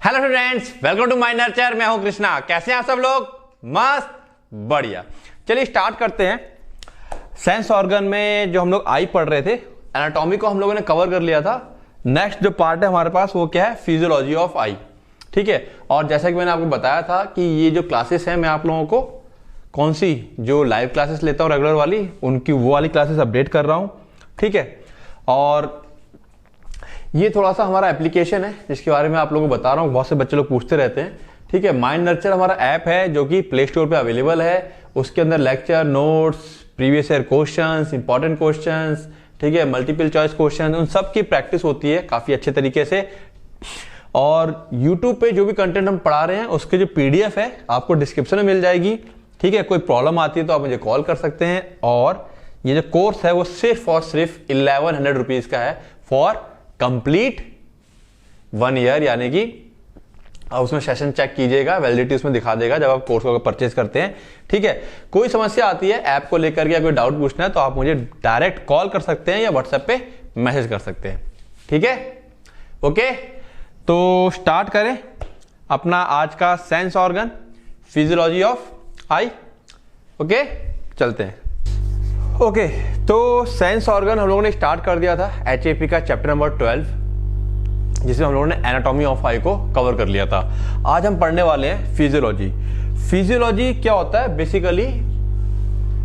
Hello students, welcome to my nurture. मैं हूं कृष्णा। कैसे हैं आप सब लोग? मस्त, बढ़िया। चलिए स्टार्ट करते हैं। सेंस ऑर्गन में जो हम लोग आई पढ़ रहे थे, एनाटॉमी को हम लोगों ने कवर कर लिया था। नेक्स्ट जो पार्ट है हमारे पास वो क्या है? फिजियोलॉजी ऑफ आई। ठीक है। और जैसा कि मैंने आपको बताया था कि ये जो क्लासेस हैं, मैं आप लोगों को कौन सी जो लाइव क्लासेस लेता हूँ रेगुलर वाली, उनकी वो वाली क्लासेस अपडेट कर रहा हूँ। ठीक है। और ये थोड़ा सा हमारा एप्लीकेशन है जिसके बारे में आप लोगों को बता रहा हूँ। बहुत से बच्चे लोग पूछते रहते हैं। ठीक है। माइंड नर्चर हमारा ऐप है जो कि प्ले स्टोर पे अवेलेबल है। उसके अंदर lecture notes, previous year questions, important questions, ठीक है, मल्टीपल चॉइस क्वेश्चन, उन सब की प्रैक्टिस होती है काफी अच्छे तरीके से। और यूट्यूब पे जो भी कंटेंट हम पढ़ा रहे हैं उसके जो पीडीएफ है आपको डिस्क्रिप्शन में मिल जाएगी। ठीक है। कोई प्रॉब्लम आती है तो आप मुझे कॉल कर सकते हैं। और ये जो कोर्स है वो सिर्फ और सिर्फ 1100 रुपीज का है फॉर कंप्लीट 1 ईयर, यानी कि उसमें सेशन चेक कीजिएगा, वैलिडिटी उसमें दिखा देगा जब आप कोर्स को परचेज करते हैं। ठीक है। कोई समस्या आती है ऐप को लेकर के या कोई डाउट पूछना है तो आप मुझे डायरेक्ट कॉल कर सकते हैं या व्हाट्सएप पे मैसेज कर सकते हैं। ठीक है। ओके, तो स्टार्ट करें अपना आज का sense organ, physiology of I. Okay, चलते हैं। ओके, तो सेंस ऑर्गन हम लोगों ने स्टार्ट कर दिया था एचएपी का चैप्टर नंबर 12, जिसमें हम लोगों ने एनाटॉमी ऑफ आई को कवर कर लिया था। आज हम पढ़ने वाले हैं फिजियोलॉजी। फिजियोलॉजी क्या होता है? बेसिकली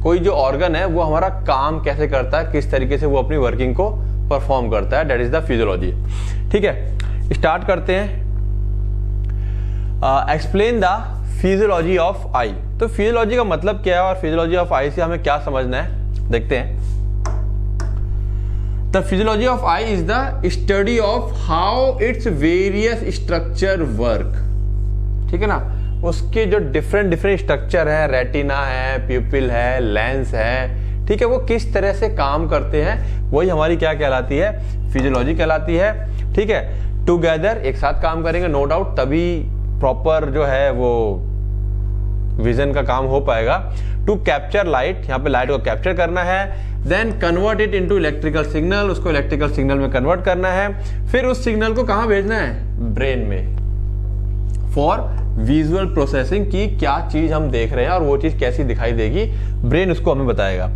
कोई जो ऑर्गन है वो हमारा काम कैसे करता है, किस तरीके से वो अपनी वर्किंग को परफॉर्म करता है, दैट इज द फिजियोलॉजी। ठीक है, स्टार्ट करते हैं। एक्सप्लेन द फिजियोलॉजी ऑफ आई। तो फिजियोलॉजी का मतलब क्या है और फिजियोलॉजी ऑफ आई से हमें क्या समझना है, देखते हैं। The physiology of I is the study of how its various structure work. ठीक है ना, उसके जो डिफरेंट स्ट्रक्चर है, रेटिना है, प्यूपिल है, लेंस है, ठीक है, वो किस तरह से काम करते हैं, वही हमारी क्या कहलाती है? फिजियोलॉजी कहलाती है। ठीक है। टुगेदर एक साथ काम करेंगे नो डाउट, तभी प्रॉपर जो है वो विजन का काम हो पाएगा। टू कैप्चर लाइट, यहाँ पे लाइट को कैप्चर करना है, then convert it into electrical signal, उसको इलेक्ट्रिकल सिग्नल में कन्वर्ट करना है, फिर उस सिग्नल को कहाँ भेजना है? ब्रेन में, फॉर विजुअल प्रोसेसिंग की क्या चीज हम देख रहे हैं और वो चीज कैसी दिखाई देगी, ब्रेन उसको हमें बताएगा।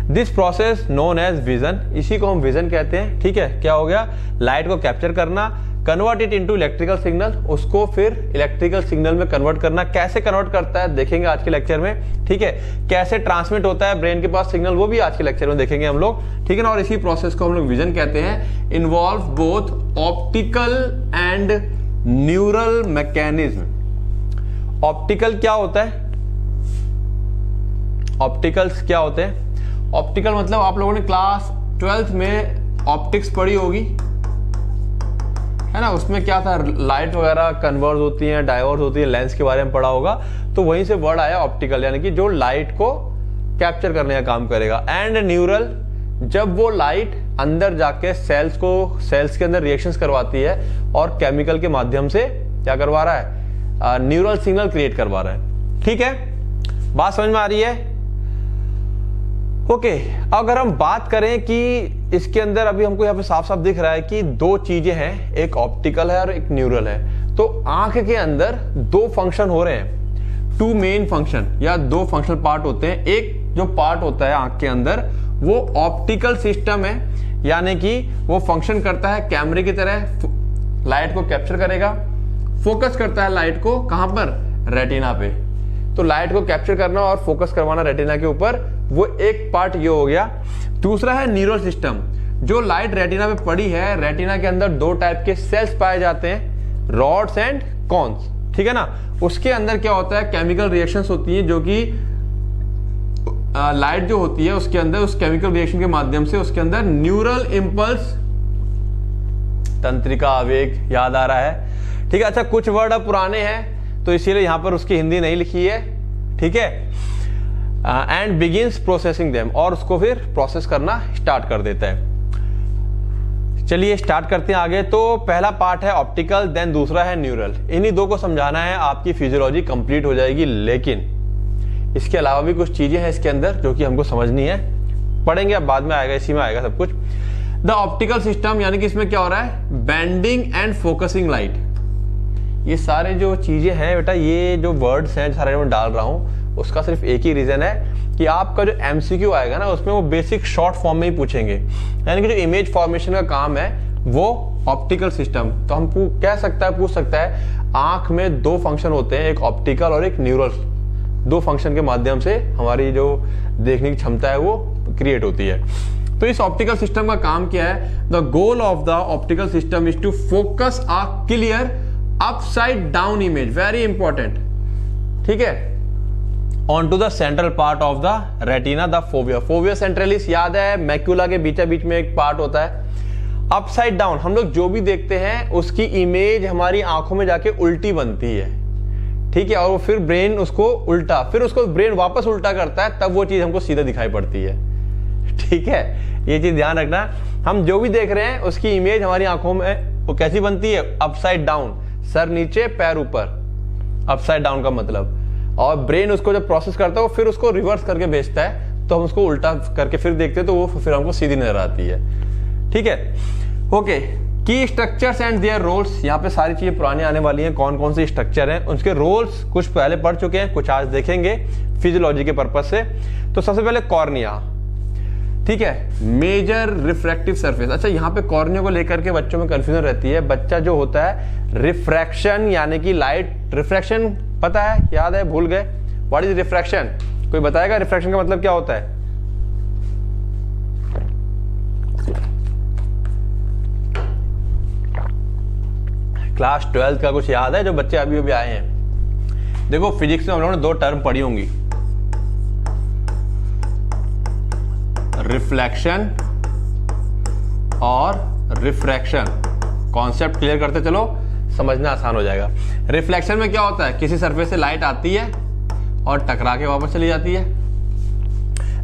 This process known as vision, इसी को हम विजन कहते हैं। ठीक है। क्या हो गया? लाइट को कैप्चर करना, convert it into electrical signal, उसको फिर इलेक्ट्रिकल सिग्नल में कन्वर्ट करना। कैसे कन्वर्ट करता है देखेंगे आज के लेक्चर में। ठीक है। कैसे ट्रांसमिट होता है ब्रेन के पास सिग्नल, वो भी आज के लेक्चर में देखेंगे हम लोग। ठीक है ना। और इसी प्रोसेस को हम लोग विजन कहते हैं। Involve both optical and neural mechanism. Optical क्या होता है? ऑप्टिकल्स क्या होते हैं? ऑप्टिकल मतलब आप लोगों ने क्लास 12th में ऑप्टिक्स पढ़ी होगी, है ना। उसमें क्या था? लाइट वगैरह कन्वर्ज होती हैं, डाइवर्ज होती है, लेंस के बारे में पढ़ा होगा। तो वहीं से वर्ड आया ऑप्टिकल, यानी कि जो लाइट को कैप्चर करने का काम करेगा। एंड न्यूरल, जब वो लाइट अंदर जाके सेल्स के अंदर रिएक्शंस करवाती है और केमिकल के माध्यम से क्या करवा रहा है? न्यूरल सिग्नल क्रिएट करवा रहा है। ठीक है, बात समझ में आ रही है? ओके। अगर हम बात करें कि इसके अंदर अभी हमको यहाँ पे साफ साफ दिख रहा है कि दो चीजें हैं, एक ऑप्टिकल है और एक न्यूरल है। तो आंख के अंदर दो फंक्शन हो रहे हैं, 2 मेन फंक्शन या 2 फंक्शनल पार्ट होते हैं। एक जो पार्ट होता है आंख के अंदर वो ऑप्टिकल सिस्टम है, यानी कि वो फंक्शन करता है कैमरे की तरह, लाइट को कैप्चर करेगा, फोकस करता है लाइट को कहां पर? रेटिना पे। तो लाइट को कैप्चर करना और फोकस करवाना रेटिना के ऊपर, वो एक पार्ट ये हो गया। दूसरा है न्यूरल सिस्टम। जो लाइट रेटिना पे पड़ी है, रेटिना के अंदर 2 टाइप के सेल्स पाए जाते हैं, रॉड्स एंड कॉन्स। ठीक है ना। उसके अंदर क्या होता है? केमिकल रिएक्शंस होती हैं, जो कि लाइट जो होती है उसके अंदर, उस केमिकल रिएक्शन के माध्यम से उसके अंदर न्यूरल इंपल्स, तंत्रिका आवेग याद आ रहा है। ठीक है। अच्छा, कुछ वर्ड अब पुराने हैं तो इसीलिए यहां पर उसकी हिंदी नहीं लिखी है। ठीक है। एंड बिगिंस प्रोसेसिंग देम, और उसको फिर प्रोसेस करना स्टार्ट कर देता है। चलिए स्टार्ट करते हैं आगे। तो पहला पार्ट है ऑप्टिकल, देन दूसरा है न्यूरल। इन्हीं दो को समझाना है, आपकी फिजियोलॉजी कंप्लीट हो जाएगी। लेकिन इसके अलावा भी कुछ चीजें हैं इसके अंदर जो कि हमको समझनी है, पढ़ेंगे, अब बाद में आएगा, इसी में आएगा सब कुछ। द ऑप्टिकल सिस्टम, यानी कि इसमें क्या हो रहा है? Bending and focusing light. ये सारे जो चीजें हैं बेटा, ये जो वर्ड्स हैं सारे मैं डाल रहा हूँ, उसका सिर्फ एक ही रीजन है कि आपका जो एमसीक्यू आएगा ना उसमें वो बेसिक शॉर्ट फॉर्म में ही पूछेंगे। यानी कि जो इमेज फॉर्मेशन का काम है वो ऑप्टिकल सिस्टम, तो हम पूछ सकता है आंख में दो फंक्शन होते हैं, एक ऑप्टिकल और एक न्यूरल। दो फंक्शन के माध्यम से हमारी जो देखने की क्षमता है वो क्रिएट होती है। तो इस ऑप्टिकल सिस्टम का काम क्या है? The goal of the optical system is to focus a clear upside down image, very important, ठीक है, on to the central part of the retina, the fovea. Fovea centralis याद है, मैक्यूला के बीच में एक पार्ट होता है। अपसाइड डाउन, हम लोग जो भी देखते हैं उसकी इमेज हमारी आंखों में जाके उल्टी बनती है, ठीक है, और वो फिर ब्रेन उसको उल्टा, फिर उसको ब्रेन वापस उल्टा करता है, तब वो चीज हमको सीधा दिखाई पड़ती है, ठीक है। ये चीज ध्यान रखना, हम जो भी देख रहे हैं उसकी इमेज हमारी आंखों में वो कैसी बनती है? अपसाइड डाउन, सर नीचे पैर ऊपर, अपसाइड डाउन का मतलब। और ब्रेन उसको जब प्रोसेस करता है वो फिर उसको रिवर्स करके भेजता है, तो हम उसको उल्टा करके फिर देखते हैं तो वो फिर हमको सीधी नजर आती है, ठीक है। ओके, की स्ट्रक्चर्स एंड देयर रोल्स, यहाँ पे सारी चीजें पुरानी आने वाली हैं, कौन कौन से स्ट्रक्चर हैं, उसके रोल्स कुछ पहले पढ़ चुके हैं, कुछ आज देखेंगे फिजियोलॉजी के पर्पज से। तो सबसे पहले कॉर्निया, ठीक है, मेजर रिफ्रैक्टिव सरफेस। अच्छा, यहाँ पे कॉर्निया को लेकर के बच्चों में कंफ्यूजन रहती है। बच्चा जो होता है रिफ्रैक्शन यानी कि लाइट रिफ्रैक्शन पता है, याद है, भूल गए? What is refraction? कोई बताएगा रिफ्रैक्शन का मतलब क्या होता है? क्लास 12 का कुछ याद है जो बच्चे अभी अभी आए हैं? देखो, फिजिक्स में हम लोगों ने दो टर्म पढ़ी होंगी, रिफ्लेक्शन और रिफ्रैक्शन। कॉन्सेप्ट क्लियर करते चलो, समझना आसान हो जाएगा। रिफ्लेक्शन में क्या होता है? किसी सरफेस से लाइट आती है और टकरा के वापस चली जाती है।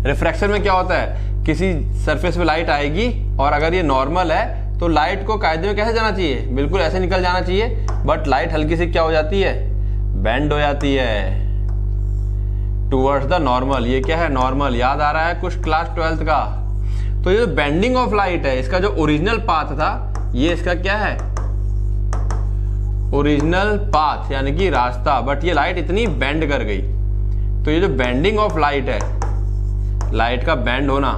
रिफ्रैक्शन में क्या होता है? किसी सरफेस पे लाइट आएगी और अगर ये नॉर्मल है तो लाइट को कायदे में कैसे जाना चाहिए? बिल्कुल ऐसे निकल जाना चाहिए, बट लाइट हल्की सी क्या हो जाती है? बेंड हो जाती है टूवर्ड्स द नॉर्मल। ये क्या है? नॉर्मल। याद आ रहा है कुछ क्लास 12 का? तो ये जो बेंडिंग ऑफ लाइट है, इसका जो ओरिजिनल पाथ था, ये इसका क्या है? ओरिजिनल पाथ यानी कि रास्ता, बट ये लाइट इतनी बेंड कर गई। तो ये जो बेंडिंग ऑफ लाइट है, लाइट का बेंड होना,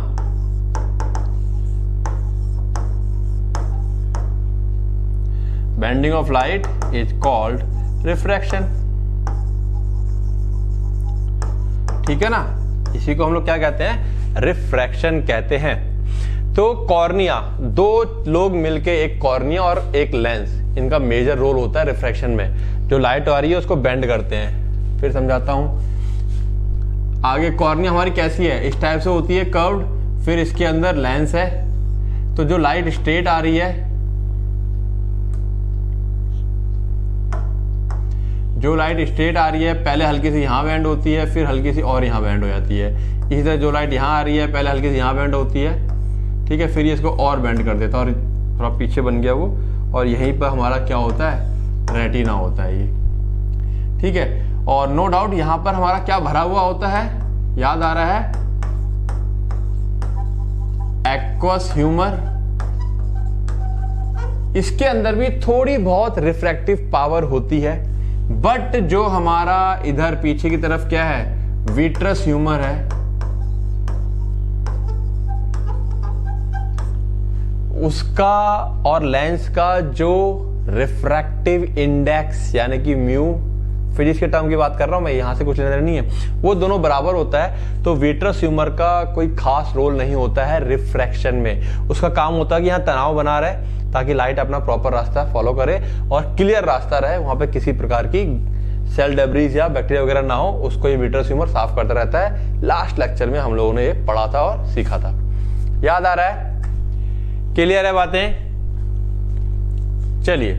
bending of light is called refraction, ठीक है ना। इसी को हम लोग क्या कहते हैं? रिफ्रैक्शन कहते हैं। तो कॉर्निया, दो लोग मिलके, एक कॉर्निया और एक लेंस, इनका मेजर रोल होता है रिफ्रैक्शन में। जो लाइट आ रही है उसको बेंड करते हैं। फिर समझाता हूं आगे। कॉर्निया हमारी कैसी है? इस टाइप से होती है, कर्व्ड, फिर इसके अंदर लेंस है। तो जो लाइट स्ट्रेट आ रही है, जो लाइट स्ट्रेट आ रही है पहले हल्की सी यहां बेंड होती है, फिर हल्की सी और यहां बेंड हो जाती है। इसी तरह जो लाइट यहां आ रही है पहले हल्की सी यहां बेंड होती है, ठीक है, फिर ये इसको और बेंड कर देता है और थोड़ा पीछे बन गया वो, और यहीं पर हमारा क्या होता है? रेटिना होता है ये, ठीक है। और नो डाउट यहां पर हमारा क्या भरा हुआ होता है? याद आ रहा है? Aqueous humour. इसके अंदर भी थोड़ी बहुत रिफ्रैक्टिव पावर होती है, बट जो हमारा इधर पीछे की तरफ क्या है? विट्रस ह्यूमर है, उसका और लेंस का जो रिफ्रैक्टिव इंडेक्स यानी कि म्यू, फिजिक्स के टर्म की बात कर रहा हूं मैं, यहां से कुछ लेना नहीं है, वो दोनों बराबर होता है। तो विट्रस ह्यूमर का कोई खास रोल नहीं होता है रिफ्रैक्शन में। उसका काम होता है कि यहां तनाव बना रहे ताकि लाइट अपना प्रॉपर रास्ता फॉलो करे और क्लियर रास्ता रहे, वहां पे किसी प्रकार की सेल डेब्रीज या बैक्टीरिया वगैरह ना हो, उसको ये विट्रस ह्यूमर साफ करता रहता है। लास्ट लेक्चर में हम लोगों ने ये पढ़ा था और सीखा था, याद आ रहा है? क्लियर है बातें? चलिए,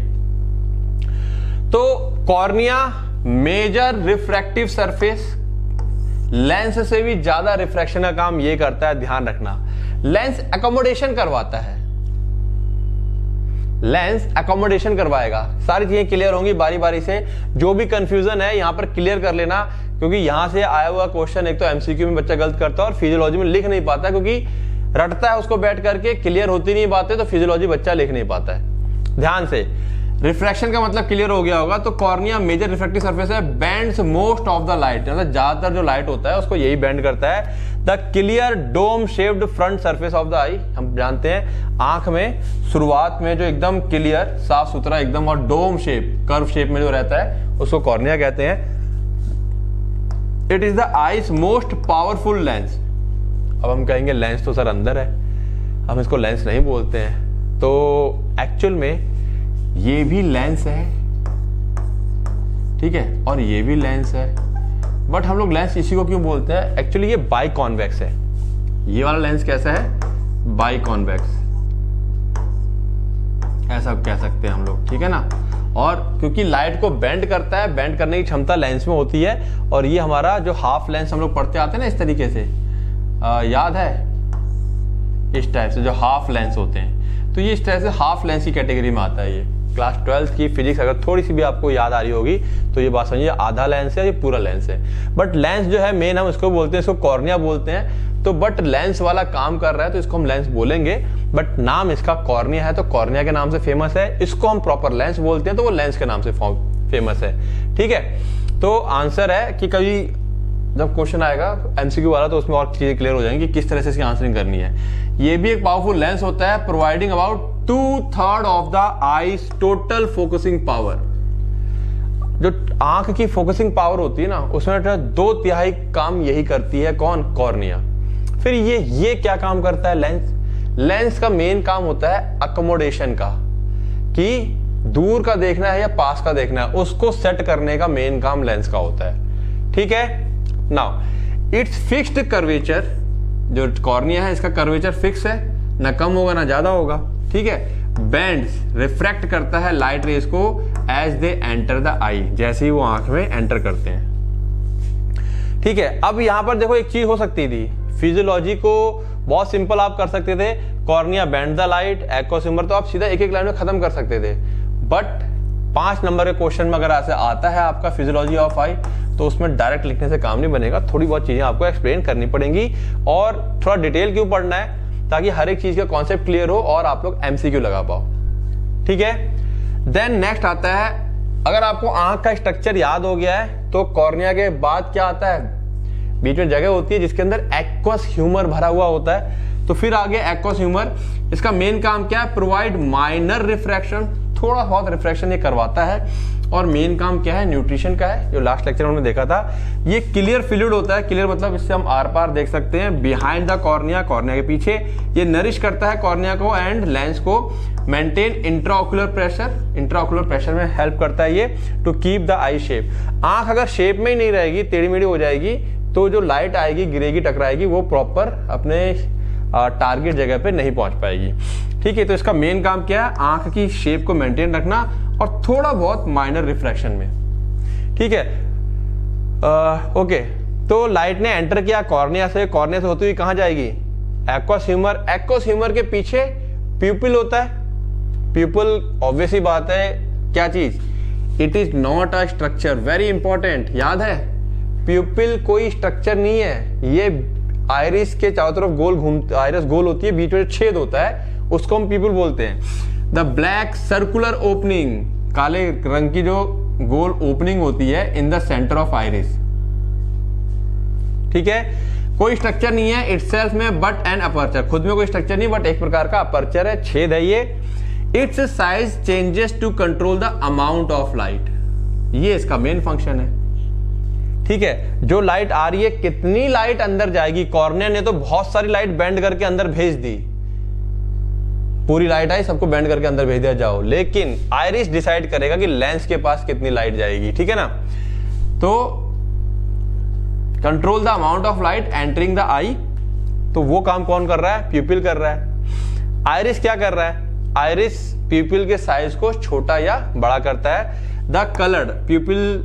तो cornea major refractive surface, lens से भी ज्यादा रिफ्रैक्शन का काम ये करता है, ध्यान रखना। लेंस एकोमोडेशन करवाता है, लेंस एकोमोडेशन करवाएगा। सारी चीजें क्लियर होंगी बारी बारी से। जो भी कंफ्यूजन है यहां पर क्लियर कर लेना, क्योंकि यहां से आया हुआ क्वेश्चन एक तो एमसीक्यू में बच्चा गलत करता है और फिजियोलॉजी में लिख नहीं पाता, क्योंकि रटता है उसको बैठ करके, क्लियर होती नहीं बातें, तो फिजियोलॉजी बच्चा लिख नहीं पाता है। ध्यान से, रिफ्रैक्शन का मतलब क्लियर हो गया होगा। तो कॉर्निया मेजर रिफ्रैक्टिव सरफेस है, bends most of the light, मतलब ज्यादातर जो लाइट होता है उसको यही बेंड करता है। The clear dome shaped front surface of the eye, हम जानते हैं आंख में शुरुआत में जो एकदम क्लियर साफ सुथरा एकदम और डोम शेप कर्व शेप में जो रहता है उसको कॉर्निया कहते हैं। It is the eyes most powerful lens. अब हम कहेंगे लेंस तो सर अंदर है, हम इसको लेंस नहीं बोलते हैं, तो एक्चुअल में ये भी लेंस है, ठीक है, और ये भी लेंस है, बट हम लोग लेंस इसी को क्यों बोलते हैं? एक्चुअली ये बाई कॉन्वेक्स है। ये वाला लेंस कैसा है? बाई कॉन्वेक्स, ऐसा कह सकते हैं हम लोग, ठीक है ना। और क्योंकि लाइट को बेंड करता है, बेंड करने की क्षमता लेंस में होती है, और ये हमारा जो हाफ लेंस हम लोग पढ़ते आते हैं ना इस तरीके से, याद है, इस टाइप से जो हाफ लेंस होते हैं, तो ये इस तरह से हाफ लेंस की कैटेगरी में आता है। ये क्लास 12th की फिजिक्स अगर थोड़ी सी भी आपको याद आ रही होगी तो ये बात समझिए, आधा लेंस है, ये पूरा लेंस है। बट लेंस जो है मेन हम इसको बोलते हैं, इसको कॉर्निया बोलते हैं। तो बट लेंस वाला काम कर रहा है तो इसको हम लेंस बोलेंगे, बट नाम इसका कॉर्निया है तो कॉर्निया के नाम से फेमस है। इसको हम प्रॉपर लेंस बोलते हैं तो वो लेंस के नाम से फेमस है, ठीक है। तो आंसर है कि कभी जब क्वेश्चन आएगा एमसीक्यू वाला तो उसमें और चीजें क्लियर हो जाएंगी कि किस तरह से इसकी आंसरिंग करनी है। ये भी एक पावरफुल लेंस होता है, providing about 2/3 of the eyes total focusing power. जो आंख की फोकसिंग पावर होती है ना, उसमें 2/3 काम यही करती है, कौन? कॉर्निया। फिर ये क्या काम करता है? लेंस। लेंस का मेन काम होता है अकोमोडेशन का, कि दूर का देखना है या पास का देखना है, उसको सेट करने का मेन काम लेंस का होता है, ठीक है। नाउ इट्स फिक्स्ड कर्वेचर, जो कॉर्निया है इसका कर्वेचर फिक्स है, ना कम होगा ना ज्यादा होगा, ठीक है। बेंड्स, रिफ्रैक्ट करता है लाइट रेस को एज दे एंटर द आई, जैसे ही वो आंख में एंटर करते हैं, ठीक है। अब यहां पर देखो एक चीज हो सकती थी, फिजियोलॉजी को बहुत सिंपल आप कर सकते थे, cornea bend the light, aqueous humour, तो आप सीधा एक एक लाइन में खत्म कर सकते थे। बट 5 नंबर के क्वेश्चन में अगर ऐसे आता है आपका फिजियोलॉजी ऑफ आई, तो उसमें डायरेक्ट लिखने से काम नहीं बनेगा, थोड़ी बहुत चीजें आपको एक्सप्लेन करनी पड़ेंगी, और थोड़ा डिटेल क्यों पढ़ना है, ताकि हर एक चीज का कॉन्सेप्ट क्लियर हो और आप लोग एमसीक्यू लगा पाओ, ठीक है। देन नेक्स्ट आता है, अगर आपको आंख का स्ट्रक्चर याद हो गया है तो कॉर्निया के बाद क्या आता है? बीच में जगह होती है जिसके अंदर एक्वस ह्यूमर भरा हुआ होता है। तो फिर आगे एक्वस ह्यूमर, इसका मेन काम क्या है? प्रोवाइड माइनर रिफ्रैक्शन, थोड़ा बहुत रिफ्रैक्शन ये करवाता है। और मेन काम क्या है? न्यूट्रिशन का है, जो लास्ट लेक्चर में हमने देखा था। ये क्लियर फ्लूइड होता है, क्लियर मतलब इससे हम आर पार देख सकते हैं, बिहाइंड द कॉर्निया, कॉर्निया के पीछे। ये नरिश करता है कॉर्निया को एंड लेंस को, maintain intraocular pressure, intraocular pressure में हेल्प करता है ये, to keep the eye shape. आंख अगर शेप में ही नहीं रहेगी, टेढ़ी मेढ़ी हो जाएगी, तो जो लाइट आएगी, गिरेगी, टकराएगी, वो प्रॉपर अपने टारगेट जगह पे नहीं पहुंच पाएगी, ठीक है। तो इसका मेन काम क्या है? आंख की शेप को मेंटेन रखना और थोड़ा बहुत माइनर रिफ्रैक्शन में, ठीक है। ओके, तो लाइट ने एंटर किया कॉर्निया से, कॉर्निया से होती हुई कहां जाएगी? Aqueous humour. एक्वस ह्यूमर के पीछे प्यूपिल होता है। प्यूपिल ऑब्वियसली बात है, क्या चीज? It is not a structure, very important, याद है, प्यूपिल कोई स्ट्रक्चर नहीं है। ये आइरिस के चारों तरफ गोल घूमता, आइरिस गोल होती है, बीच में छेद होता है, उसको हम प्यूपिल बोलते हैं। द ब्लैक सर्कुलर ओपनिंग, काले रंग की जो गोल ओपनिंग होती है in the centre of iris, ठीक है। कोई स्ट्रक्चर नहीं है इटसेल्फ में, बट एन अपर्चर, खुद में कोई स्ट्रक्चर नहीं, बट एक प्रकार का अपर्चर है, छेद है ये। Its size changes to control the amount of light, ये इसका मेन फंक्शन है, ठीक है। जो लाइट आ रही है, कितनी लाइट अंदर जाएगी, कॉर्निया ने तो बहुत सारी लाइट बेंड करके अंदर भेज दी, पूरी लाइट आई, सबको बेंड करके अंदर भेज दिया जाओ, लेकिन आइरिस डिसाइड करेगा कि लेंस के पास कितनी लाइट जाएगी, ठीक है ना। तो control the amount of light entering the eye, तो वो काम कौन कर रहा है? प्यूपिल कर रहा है। आइरिस क्या कर रहा है? आइरिस प्यूपिल के साइज को छोटा या बड़ा करता है। द कलर्ड प्यूपिल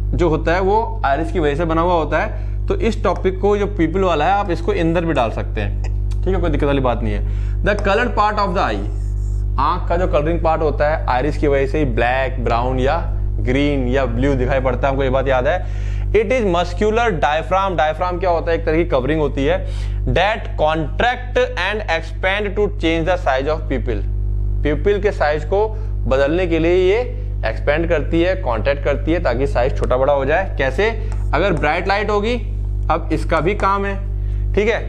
जो होता है वो आइरिस की वजह से बना हुआ होता है। तो इस टॉपिक को जो प्यूपिल वाला है, आप इसको इंदर भी डाल सकते हैं, ठीक है, कोई दिक्कत वाली बात नहीं है। The coloured part of the eye, आंख का जो कलरिंग पार्ट होता है, आइरिस की वजह से ही ब्लैक, ब्राउन या ग्रीन या ब्लू दिखाई पड़ता है, हमको ये बात याद है। It is muscular diaphragm, diaphragm क्या होता है? एक तरह की कवरिंग होती है। That contract and expand to change the size of pupil, pupil के साइज को बदलने के लिए ये एक्सपेंड करती है, कॉन्ट्रैक्ट करती है ताकि साइज छोटा बड़ा हो जाए। कैसे? अगर ब्राइट लाइट होगी, अब इसका भी काम है, ठीक है,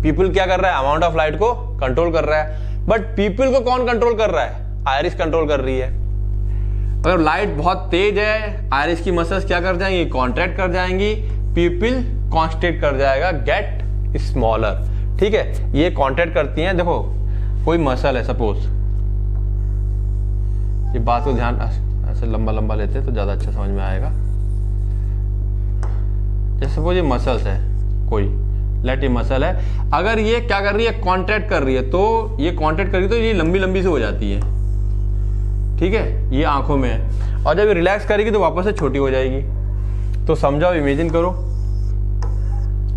पीपल क्या कर रहा है, अमाउंट ऑफ लाइट को कंट्रोल कर रहा है, बट पीपल को कौन कंट्रोल कर रहा है? आयरिस कंट्रोल कर रही है। अगर लाइट बहुत तेज है, आयरिस की मसल्स क्या कर जाएंगी, कॉन्ट्रैक्ट कर जाएंगी, पीपल कॉन्स्टेंट कर जाएगा, गेट स्मॉलर, ठीक है। ये कॉन्ट्रैक्ट करती हैं। देखो कोई मसल है, सपोज, ये बात को ध्यान ऐसे लंबा लंबा लेते हैं तो ज्यादा अच्छा समझ में आएगा। जैसे सपोज ये मसल्स है, कोई लेट ये मसल है, अगर ये क्या कर रही है, कॉन्ट्रैक्ट कर रही है, तो ये कॉन्ट्रैक्ट कर रही है तो ये लंबी लंबी से हो जाती है, ठीक है, ये आंखों में है, और जब ये रिलैक्स करेगी तो वापस से छोटी हो जाएगी। तो समझाओ, इमेजिन करो,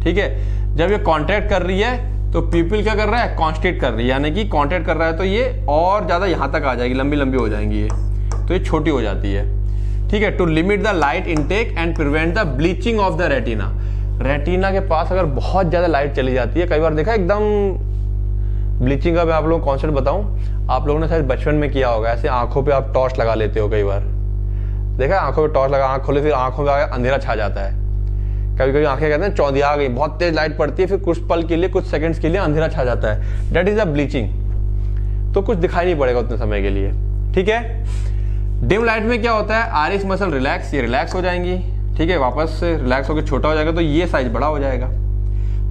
ठीक है। जब ये कॉन्ट्रैक्ट कर रही है तो पीपल क्या कर रहा है, कॉन्स्टेंट कर रही है, यानी कि कॉन्ट्रैक्ट कर रहा है तो ये और ज्यादा यहां तक आ जाएगी, लंबी लंबी हो जाएंगी ये, तो ये छोटी हो जाती है, ठीक है। To limit the light intake and prevent the bleaching of the retina. Retina के पास अगर बहुत ज्यादा लाइट चली जाती है, कई बार देखा एकदम ब्लीचिंग का मैं आप लोगों को कॉन्सेप्ट बताऊं, आप लोगों ने शायद बचपन में किया होगा, ऐसे आंखों पे आप टॉर्च लगा लेते हो, कई बार देखा आंखों पे टॉर्च लगा, आंख खोले फिर आंखों में अंधेरा छा जाता है, कभी कभी आंखें कहते हैं चौंधिया आ गई, बहुत तेज लाइट पड़ती है, फिर कुछ पल के लिए, कुछ सेकंड्स के लिए अंधेरा छा जाता है, दैट इज अ ब्लीचिंग। तो कुछ दिखाई नहीं पड़ेगा उतने समय के लिए, ठीक है। डिम लाइट में क्या होता है, आयरिस मसल रिलैक्स, ये रिलैक्स हो जाएंगी, ठीक है, वापस से रिलैक्स होकर छोटा हो जाएगा तो ये साइज बड़ा हो जाएगा।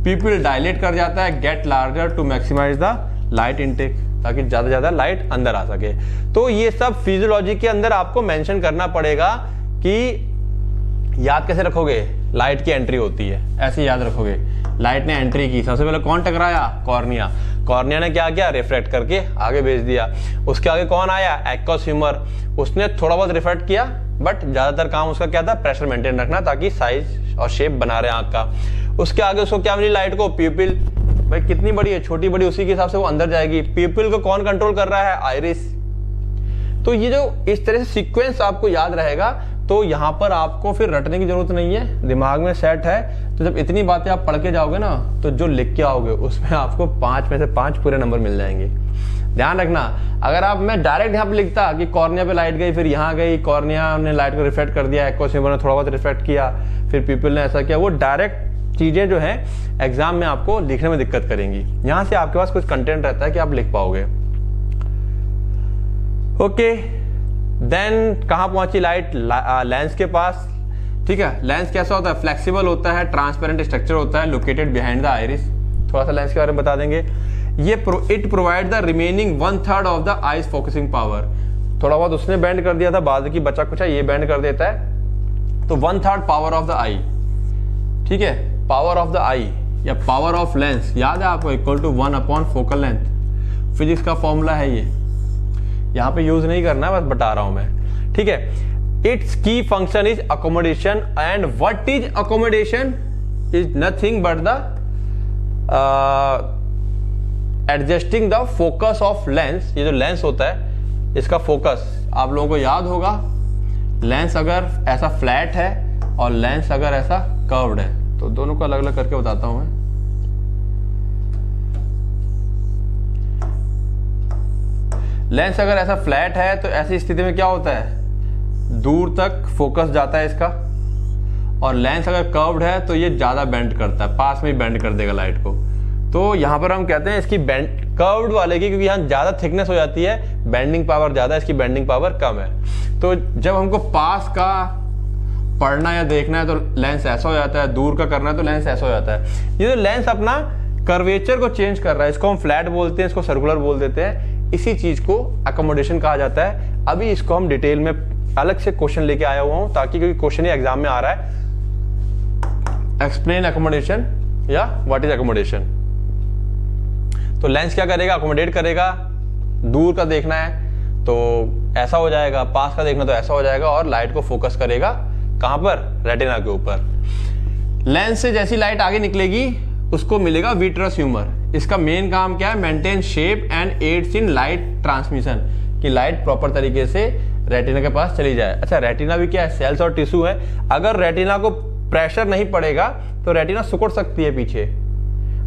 पीपल डायलेट कर जाता है, get larger to maximise the light intake, ताकि ज्यादा ज्यादा लाइट अंदर आ सके। तो ये सब फिजियोलॉजी के अंदर आपको मेंशन करना पड़ेगा कि याद कैसे रखोगे, लाइट की एंट्री होती है, ऐसे याद रखोगे, लाइट ने एंट्री की, सबसे पहले कौन टकराया, कॉर्निया, कॉर्निया ने क्या किया, रिफ्लेक्ट करके आगे भेज दिया, उसके आगे कौन आया, एक्वस ह्यूमर, उसने थोड़ा बहुत रिफ्लेक्ट किया, बट ज्यादातर काम उसका क्या था, प्रेशर मेंटेन रखना ताकि साइज और शेप बना रहे आंख का। उसके आगे उसको क्या मिली, लाइट को, पीपल, भाई कितनी बड़ी है, छोटी बड़ी, उसी के हिसाब से वो अंदर जाएगी। पीपल को कौन कंट्रोल कर रहा है, आयरिस। तो ये जो इस तरह से सीक्वेंस आपको याद रहेगा, तो यहां पर आपको फिर रटने की जरूरत नहीं है, दिमाग में सेट है। तो जब इतनी बातें आप पढ़ के जाओगे ना, तो जो लिख के आओगे उसमें आपको 5 में से 5 पूरे नंबर मिल जाएंगे। ध्यान रखना, अगर आप, मैं डायरेक्ट यहाँ पे लिखता कि कॉर्निया पे लाइट गई, फिर यहाँ गई, कॉर्निया ने लाइट को रिफ्लेक्ट कर दिया, एक्वस ह्यूमर ने थोड़ा बहुत रिफ्लेक्ट किया, फिर पीपल ने ऐसा किया, वो डायरेक्ट चीजें जो है एग्जाम में आपको लिखने में दिक्कत करेंगी। यहां से आपके पास कुछ कंटेंट रहता है कि आप लिख पाओगे। ओके, देन कहां पहुंची लाइट, लेंस के पास, ठीक है। लेंस कैसा होता है, फ्लेक्सिबल होता है, ट्रांसपेरेंट स्ट्रक्चर होता है, लोकेटेड बिहाइंड द आइरिस। थोड़ा सा लेंस के बारे में बता देंगे। ये it provide the remaining 1/3 of the eyes focusing power. थोड़ा बहुत उसने बैंड कर दिया था, बाद की बचा कुछ ये बैंड कर देता है, तो 1/3 पावर ऑफ द आई, ठीक है। पावर ऑफ द आई या पावर ऑफ लेंस याद है आपको, equal to 1/4 focal length. Physics का फॉर्मूला है ये, यहां पे यूज नहीं करना है, बस बता रहा हूं मैं, ठीक है। इट्स की function is accommodation, and what is accommodation is nothing but the adjusting the focus of lens. ये जो लेंस होता है, इसका फोकस आप लोगों को याद होगा, लेंस अगर ऐसा फ्लैट है और लेंस अगर ऐसा कर्व्ड है, तो दोनों को अलग अलग करके बताता हूं मैं। लेंस अगर ऐसा फ्लैट है तो ऐसी स्थिति में क्या होता है, दूर तक फोकस जाता है इसका, और लेंस अगर कर्व्ड है तो ये ज्यादा बेंड करता है, पास में ही बेंड कर देगा लाइट को। तो यहां पर हम कहते हैं इसकी बेंड, कर्व्ड वाले की, क्योंकि यहां ज्यादा थिकनेस हो जाती है, बेंडिंग पावर ज्यादा है, इसकी बेंडिंग पावर कम है। तो जब हमको पास का पढ़ना या देखना है तो लेंस ऐसा हो जाता है, दूर का करना है तो लेंस ऐसा हो जाता है। ये जो लेंस अपना कर्वेचर को चेंज कर रहा है, इसको हम फ्लैट बोलते हैं, इसको सर्कुलर बोल देते हैं, इसी चीज को अकोमोडेशन कहा जाता है। अभी इसको हम डिटेल में अलग से क्वेश्चन लेके आया हुआ हूं, ताकि क्योंकि क्वेश्चन ही एग्जाम में आ रहा है, एक्सप्लेन अकोमोडेशन या व्हाट इज अकोमोडेशन। तो लेंस क्या करेगा, अकोमोडेट करेगा, दूर का देखना है तो ऐसा हो जाएगा, पास का देखना तो ऐसा हो जाएगा, और लाइट को फोकस करेगा कहां पर, रेटिना के ऊपर। लेंस से जैसी लाइट आगे निकलेगी उसको मिलेगा विट्रस ह्यूमर। इसका मेन काम क्या है, maintain shape and aids in light transmission, कि लाइट प्रॉपर तरीके से रेटिना के पास चली जाए। अच्छा, रेटिना भी क्या है, सेल्स और टिश्यू है। अगर रेटिना को प्रेशर नहीं पड़ेगा तो रेटिना सिकुड़ सकती है पीछे,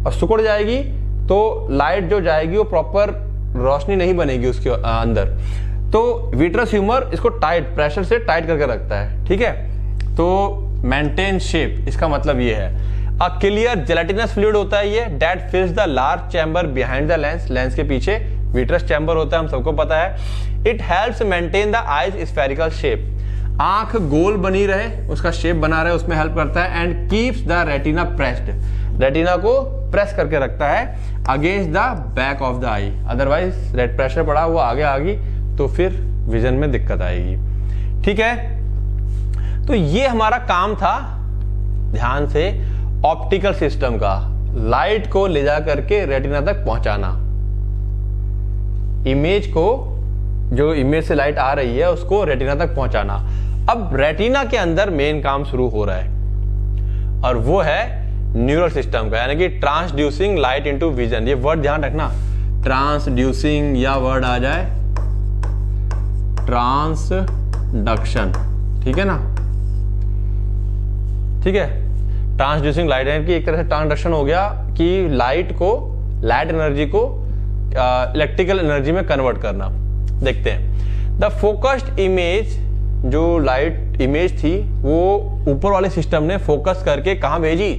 और सिकुड़ जाएगी तो लाइट जो जाएगी वो प्रॉपर रोशनी नहीं बनेगी उसके अंदर। तो विट्रस ह्यूमर इसको टाइट, प्रेशर से टाइट करके रखता है, ठीक है। तो मेंटेन शेप, इसका मतलब ये है। अ क्लियर जेलेटिनस फ्लूइड होता है ये, that फिल्स the large chamber behind the lens, lens के पीछे विट्रस चैम्बर होता है, हम सबको पता है। It helps maintain the eyes spherical shape, आंख गोल बनी रहे, उसका शेप बना रहे, उसमें हेल्प करता है। And keeps the retina pressed, retina को प्रेस करके रखता है against the back of the I, otherwise red pressure पड़ा हुआ आगे आ गई तो फिर विजन में दिक्कत आएगी, ठीक है। तो ये हमारा काम था, ध्यान से, ऑप्टिकल सिस्टम का, लाइट को ले जा करके रेटिना तक पहुंचाना, इमेज को, जो इमेज से लाइट आ रही है उसको रेटिना तक पहुंचाना। अब रेटिना के अंदर मेन काम शुरू हो रहा है और वो है न्यूरल सिस्टम का, यानी कि ट्रांसड्यूसिंग लाइट इनटू विजन। ये वर्ड ध्यान रखना, ट्रांसड्यूसिंग या वर्ड आ जाए ट्रांसडक्शन, ठीक है ना, ठीक है। ट्रांसड्यूसिंग लाइट है कि एक तरह से ट्रांसडक्शन हो गया कि लाइट एनर्जी को इलेक्ट्रिकल एनर्जी में कन्वर्ट करना। देखते हैं, द फोकस्ड इमेज, जो लाइट इमेज थी वो ऊपर वाले सिस्टम ने फोकस करके कहां भेजी,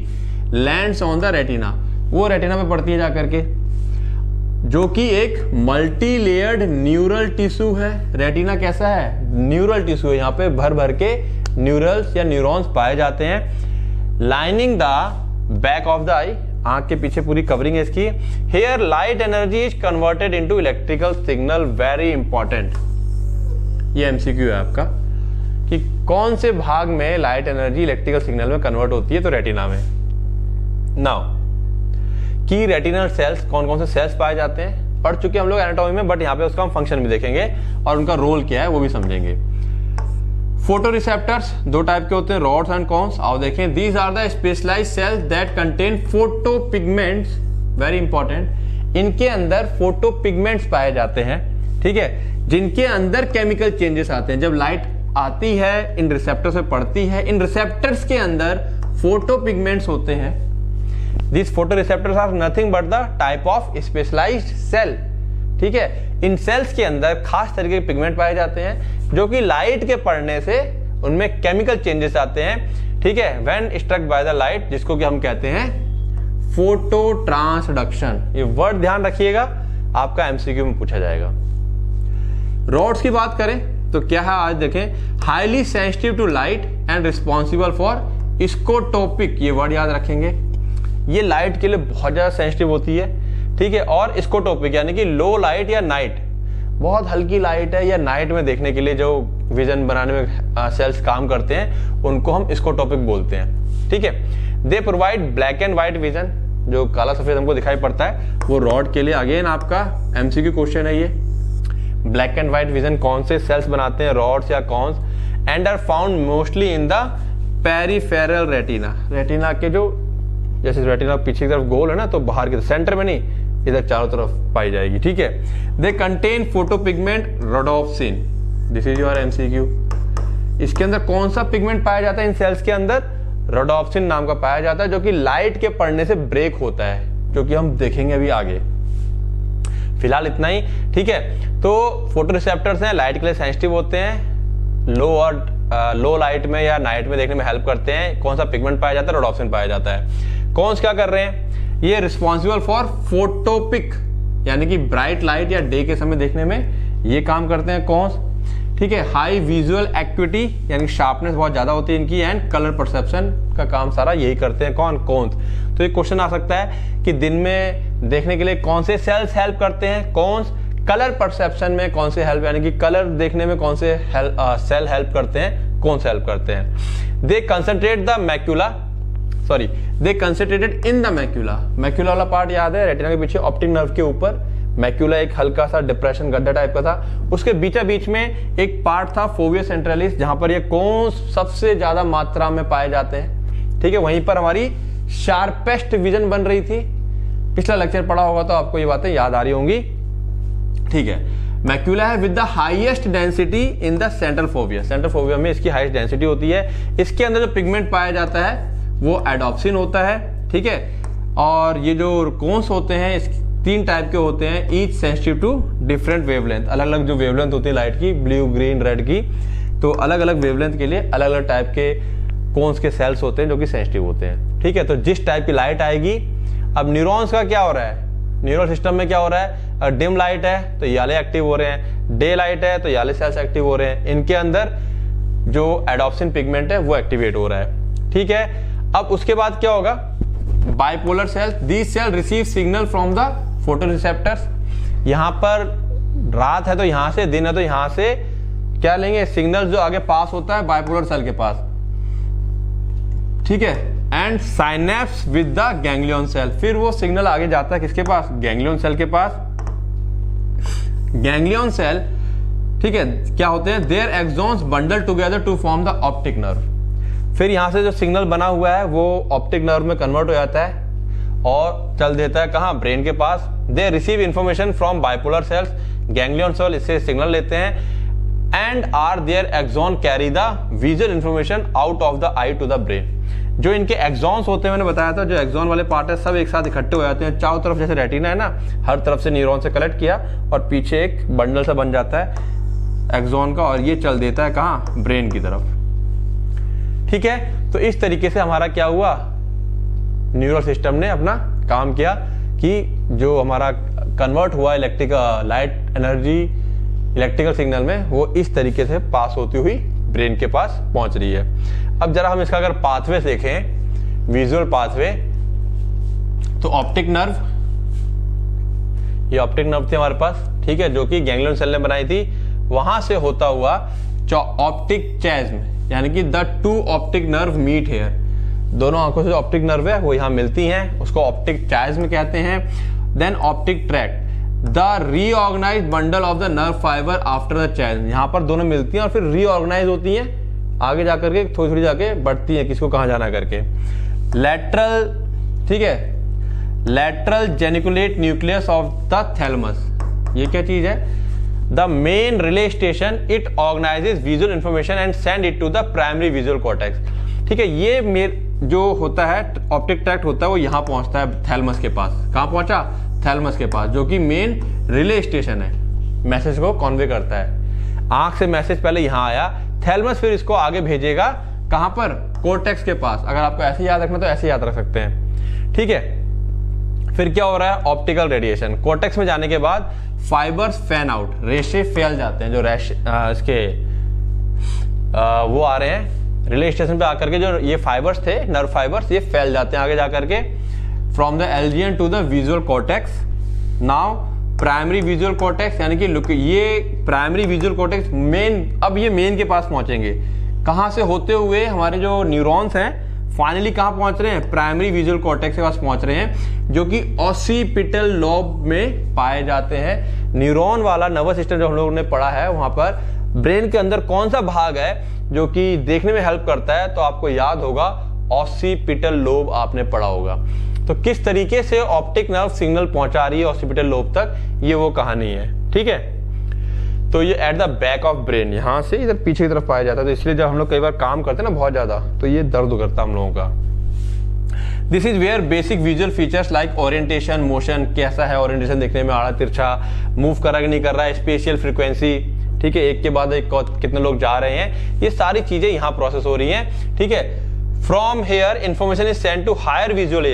लैंड्स ऑन द रेटिना, वो रेटिना पे पड़ती है जाकर के, जो कि एक मल्टी लेयर्ड न्यूरल टिश्यू है। रेटिना कैसा है, न्यूरल टिश्यू है, यहाँ पे भर भर के न्यूरल्स या न्यूरॉन्स पाए जाते हैं। Lining the back of the eye, आंख के पीछे पूरी कवरिंग है इसकी। Here light energy is converted into electrical signal, very important, ये एमसीक्यू है आपका, कि कौन से भाग में लाइट एनर्जी इलेक्ट्रिकल सिग्नल में कन्वर्ट होती है, तो रेटिना में। नाउ की रेटिनल सेल्स, कौन कौन से सेल्स पाए जाते हैं पढ़ चुके हम लोग एनाटॉमी में, बट यहाँ पे उसका हम फंक्शन भी देखेंगे और उनका रोल क्या है वो भी समझेंगे। फोटो रिसेप्टर्स दो टाइप के होते हैं, रॉड्स एंड कॉन्स। आओ देखें, these are the specialised cells that contain photo pigments, very important. इनके अंदर फोटो पिगमेंट्स पाए जाते हैं, ठीक है, जिनके अंदर केमिकल चेंजेस आते हैं। जब लाइट आती है इन रिसेप्टर्स पे पड़ती है, इन रिसेप्टर्स के अंदर फोटो पिगमेंट्स होते हैं। These photoreceptors are nothing but the type of specialized cell, ठीक है। इन सेल्स के अंदर खास तरीके के पिगमेंट पाए जाते हैं जो कि लाइट के पड़ने से उनमें केमिकल चेंजेस आते हैं, ठीक है, when struck by the light, जिसको कि हम कहते हैं फोटो ट्रांसडक्शन। ये वर्ड ध्यान रखिएगा, आपका एमसीक्यू में पूछा जाएगा। रॉड्स की बात करें तो क्या है, आज देखें, highly sensitive to light and responsible for scotopic, ये वर्ड याद रखेंगे, ये लाइट के लिए बहुत ज्यादा सेंसिटिव होती है, ठीक है। और स्कोटोपिक यानी कि लो लाइट या नाइट, बहुत हल्की लाइट है या नाइट में देखने के लिए जो विजन बनाने में सेल्स काम करते हैं उनको हम स्कोटोपिक बोलते हैं, ठीक है। They provide black and white vision, जो काला सफेद हमको दिखाई पड़ता है वो रॉड के लिए अगेन आपका एमसीक्यू क्वेश्चन है। ये ब्लैक एंड व्हाइट विजन कौन से सेल्स बनाते हैं, रॉड्स या cones, and are found mostly in the peripheral retina, retina के जो, जैसे रेटिना पीछे की तरफ गोल है ना, तो बाहर की सेंटर में नहीं, इधर चारों तरफ पाई जाएगी, ठीक है। They contain photo pigment rhodopsin, this is your MCQ. इसके अंदर कौन सा पिगमेंट पाया जाता है इन सेल्स के अंदर, रोडोप्सिन नाम का पाया जाता है, जो कि लाइट के पड़ने से ब्रेक होता है, जो कि हम देखेंगे अभी आगे। फिलहाल इतना ही, ठीक है। तो फोटो रिसेप्टर्स हैं, लाइट के लिए सेंसिटिव होते हैं, लो लाइट में या नाइट में देखने में हेल्प करते हैं। कौन सा पिगमेंट पाया जाता है, रोडोप्सिन पाया जाता है। कौन्स क्या कर रहे हैं, ये रिस्पॉन्सिबल फॉर फोटोपिक यानी कि ब्राइट लाइट या डे के समय देखने में ये काम करते हैं कौन्स, ठीक है। हाई विजुअल एक्यूटी यानी शार्पनेस बहुत ज्यादा होती है इनकी, एंड कलर परसेप्शन का काम सारा यही करते हैं कौन, कौन्स। तो ये क्वेश्चन आ सकता है कि दिन में देखने के लिए कौन से सेल्स हेल्प करते हैं, कौन्स। कलर परसेप्शन में कौन से हेल्प, यानी कि कलर देखने में कौन से सेल हेल्प करते हैं, कौन से हेल्प करते हैं। They concentrate the macula, sorry they concentrated in the macula, macula वाला पार्ट याद है, रेटिना के पीछे ऑप्टिक नर्व के ऊपर मैक्यूला एक हल्का सा डिप्रेशन गड्ढा टाइप का था, उसके बीचा बीच में एक पार्ट था फोविया सेंट्रलिस, जहां पर ये कौन सबसे ज्यादा मात्रा में पाए जाते हैं, ठीक है। वहीं पर हमारी शार्पेस्ट विजन बन रही थी, पिछला लेक्चर पढ़ा होगा तो आपको ये बातें याद आ रही होंगी, ठीक है। मैक्यूला है with the highest density in the central fovea, central fovea में इसकी हाईएस्ट डेंसिटी होती है। इसके अंदर जो पिगमेंट पाया जाता है वो एडोप्सिन होता है, ठीक है। और ये जो कोन्स होते हैं 3 टाइप के होते हैं, each sensitive to different wavelength. अलग अलग जो वेवलेंथ होती है लाइट की, ब्लू, ग्रीन, रेड की, तो अलग अलग वेवलेंथ के लिए अलग अलग टाइप के कोन्स के सेल्स होते हैं जो कि सेंसिटिव होते हैं। ठीक है, तो जिस टाइप की लाइट आएगी, अब न्यूरॉन्स का क्या हो रहा है, न्यूरल सिस्टम में क्या हो रहा है, अगर डिम लाइट है तो ये वाले एक्टिव हो रहे हैं, डे लाइट है तो ये वाले सेल्स एक्टिव हो रहे हैं, इनके अंदर जो एडॉप्सिन पिगमेंट है वो एक्टिवेट हो रहा है। ठीक है, अब उसके बाद क्या होगा, bipolar cells, these cell receive signal from the photoreceptors. यहाँ पर रात है तो यहाँ से, दिन है तो यहाँ से क्या लेंगे, सिग्नल जो आगे पास होता है बाइपोलर सेल के पास। ठीक है, and synapse with the ganglion cell, फिर वो सिग्नल आगे जाता है किसके पास, गैंग्लियन सेल के पास। गैंग्लियन सेल, ठीक है, क्या होते हैं, their axons bundle together to form the optic nerve. फिर यहां से जो सिग्नल बना हुआ है वो ऑप्टिक नर्व में कन्वर्ट हो जाता है और चल देता है कहां, ब्रेन के पास। They receive information from bipolar cells, ganglion cell इससे सिग्नल लेते हैं, and are their axon carry the visual information out of the eye to the brain. जो इनके एक्सॉन्स होते हैं, मैंने बताया था, जो एक्सॉन वाले पार्ट है सब एक साथ इकट्ठे हो जाते हैं चारों तरफ, जैसे रेटिना है ना, हर तरफ से न्यूरॉन से कलेक्ट किया और पीछे एक बंडल सा बन जाता है एक्सॉन का, और ये चल देता है कहां, ब्रेन की तरफ। ठीक है, तो इस तरीके से हमारा क्या हुआ, न्यूरल सिस्टम ने अपना काम किया कि जो हमारा कन्वर्ट हुआ electrical light energy electrical signal में, वो इस तरीके से पास होती हुई ब्रेन के पास पहुंच रही है। अब जरा हम इसका अगर पाथवे देखें, विजुअल पाथवे, तो ऑप्टिक नर्व, ये ऑप्टिक नर्व थी हमारे पास, ठीक है, जो कि गैंग्लियन सेल ने बनाई थी, वहां से होता हुआ ऑप्टिक चैज्म, यानी कि the two optic nerve meet here, दोनों आंखों से जो ऑप्टिक नर्व है वो यहां मिलती हैं, उसको ऑप्टिक चैज्म कहते हैं। Then optic tract, the reorganise bundle of the nerve fibre after the chiasm, यहां पर दोनों मिलती हैं और फिर रीऑर्गेनाइज होती हैं, आगे जाकर के थोड़ी थोड़ी जाके बढ़ती है, किसको कहां जाना करके। लैटरल, ठीक है, lateral geniculate nucleus of the thalamus, ये क्या चीज है, the main relay station, it organises visual information and send it to the primary visual cortex. ठीक है, ये जो होता है ऑप्टिक ट्रैक्ट होता है वो यहां पहुंचता है थैलेमस के पास, कहां पहुंचा, थैलेमस के पास, जो कि मेन रिले स्टेशन है, मैसेज को कन्वे करता है। आंख से मैसेज पहले यहां आया, थैलेमस फिर इसको आगे भेजेगा कहां पर, कोर्टेक्स के पास। अगर आपको ऐसे याद रखना तो ऐसे याद रख सकते हैं। ठीक है, फिर क्या हो रहा है, ऑप्टिकल रेडिएशन, कोर्टेक्स में जाने के बाद फाइबर्स फैन आउट, रेशे फैल जाते हैं, जो इसके वो आ रहे हैं रिले स्टेशन पे आकर के, जो ये फाइबर्स थे, नर्व फाइबर्स, ये फैल जाते हैं आगे जाकर के from the LGN to the visual cortex. Now primary visual cortex, यानी कि ये प्राइमरी विजुअल कॉर्टेक्स मेन, अब ये मेन के पास पहुंचेंगे, कहां से होते हुए हमारे जो न्यूरॉन्स हैं फाइनली कहां पहुंच रहे हैं, प्राइमरी विजुअल कॉर्टेक्स के पास पहुंच रहे हैं, जो कि ऑसिपिटल लोब में पाए जाते हैं। न्यूरॉन वाला नर्वस सिस्टम जो हम लोगों ने पढ़ा है, वहां पर ब्रेन के अंदर कौन सा भाग है जो कि देखने में हेल्प करता है, तो आपको याद होगा ऑसिपिटल लोब आपने पढ़ा होगा। तो किस तरीके से ऑप्टिक नर्व सिग्नल पहुंचा रही है ऑसिपिटल लोब तक, ये वो कहानी है। ठीक है, तो ये at the back of brain, यहां से इधर पीछे की तरफ पाया जाता है, तो इसलिए जब हम लोग कई बार काम करते हैं ना बहुत ज्यादा, तो ये दर्द करता है हम लोगों का। This is where basic visual features like orientation, motion, कैसा है ओरिएंटेशन देखने में, आड़ा तिरछा, मूव कर रहा है कि नहीं कर रहा है, स्पेशियल फ्रीक्वेंसी, ठीक है, एक के बाद एक कितने लोग जा रहे हैं, ये सारी चीजें यहाँ प्रोसेस हो रही हैं। ठीक है, from here information is send to higher visual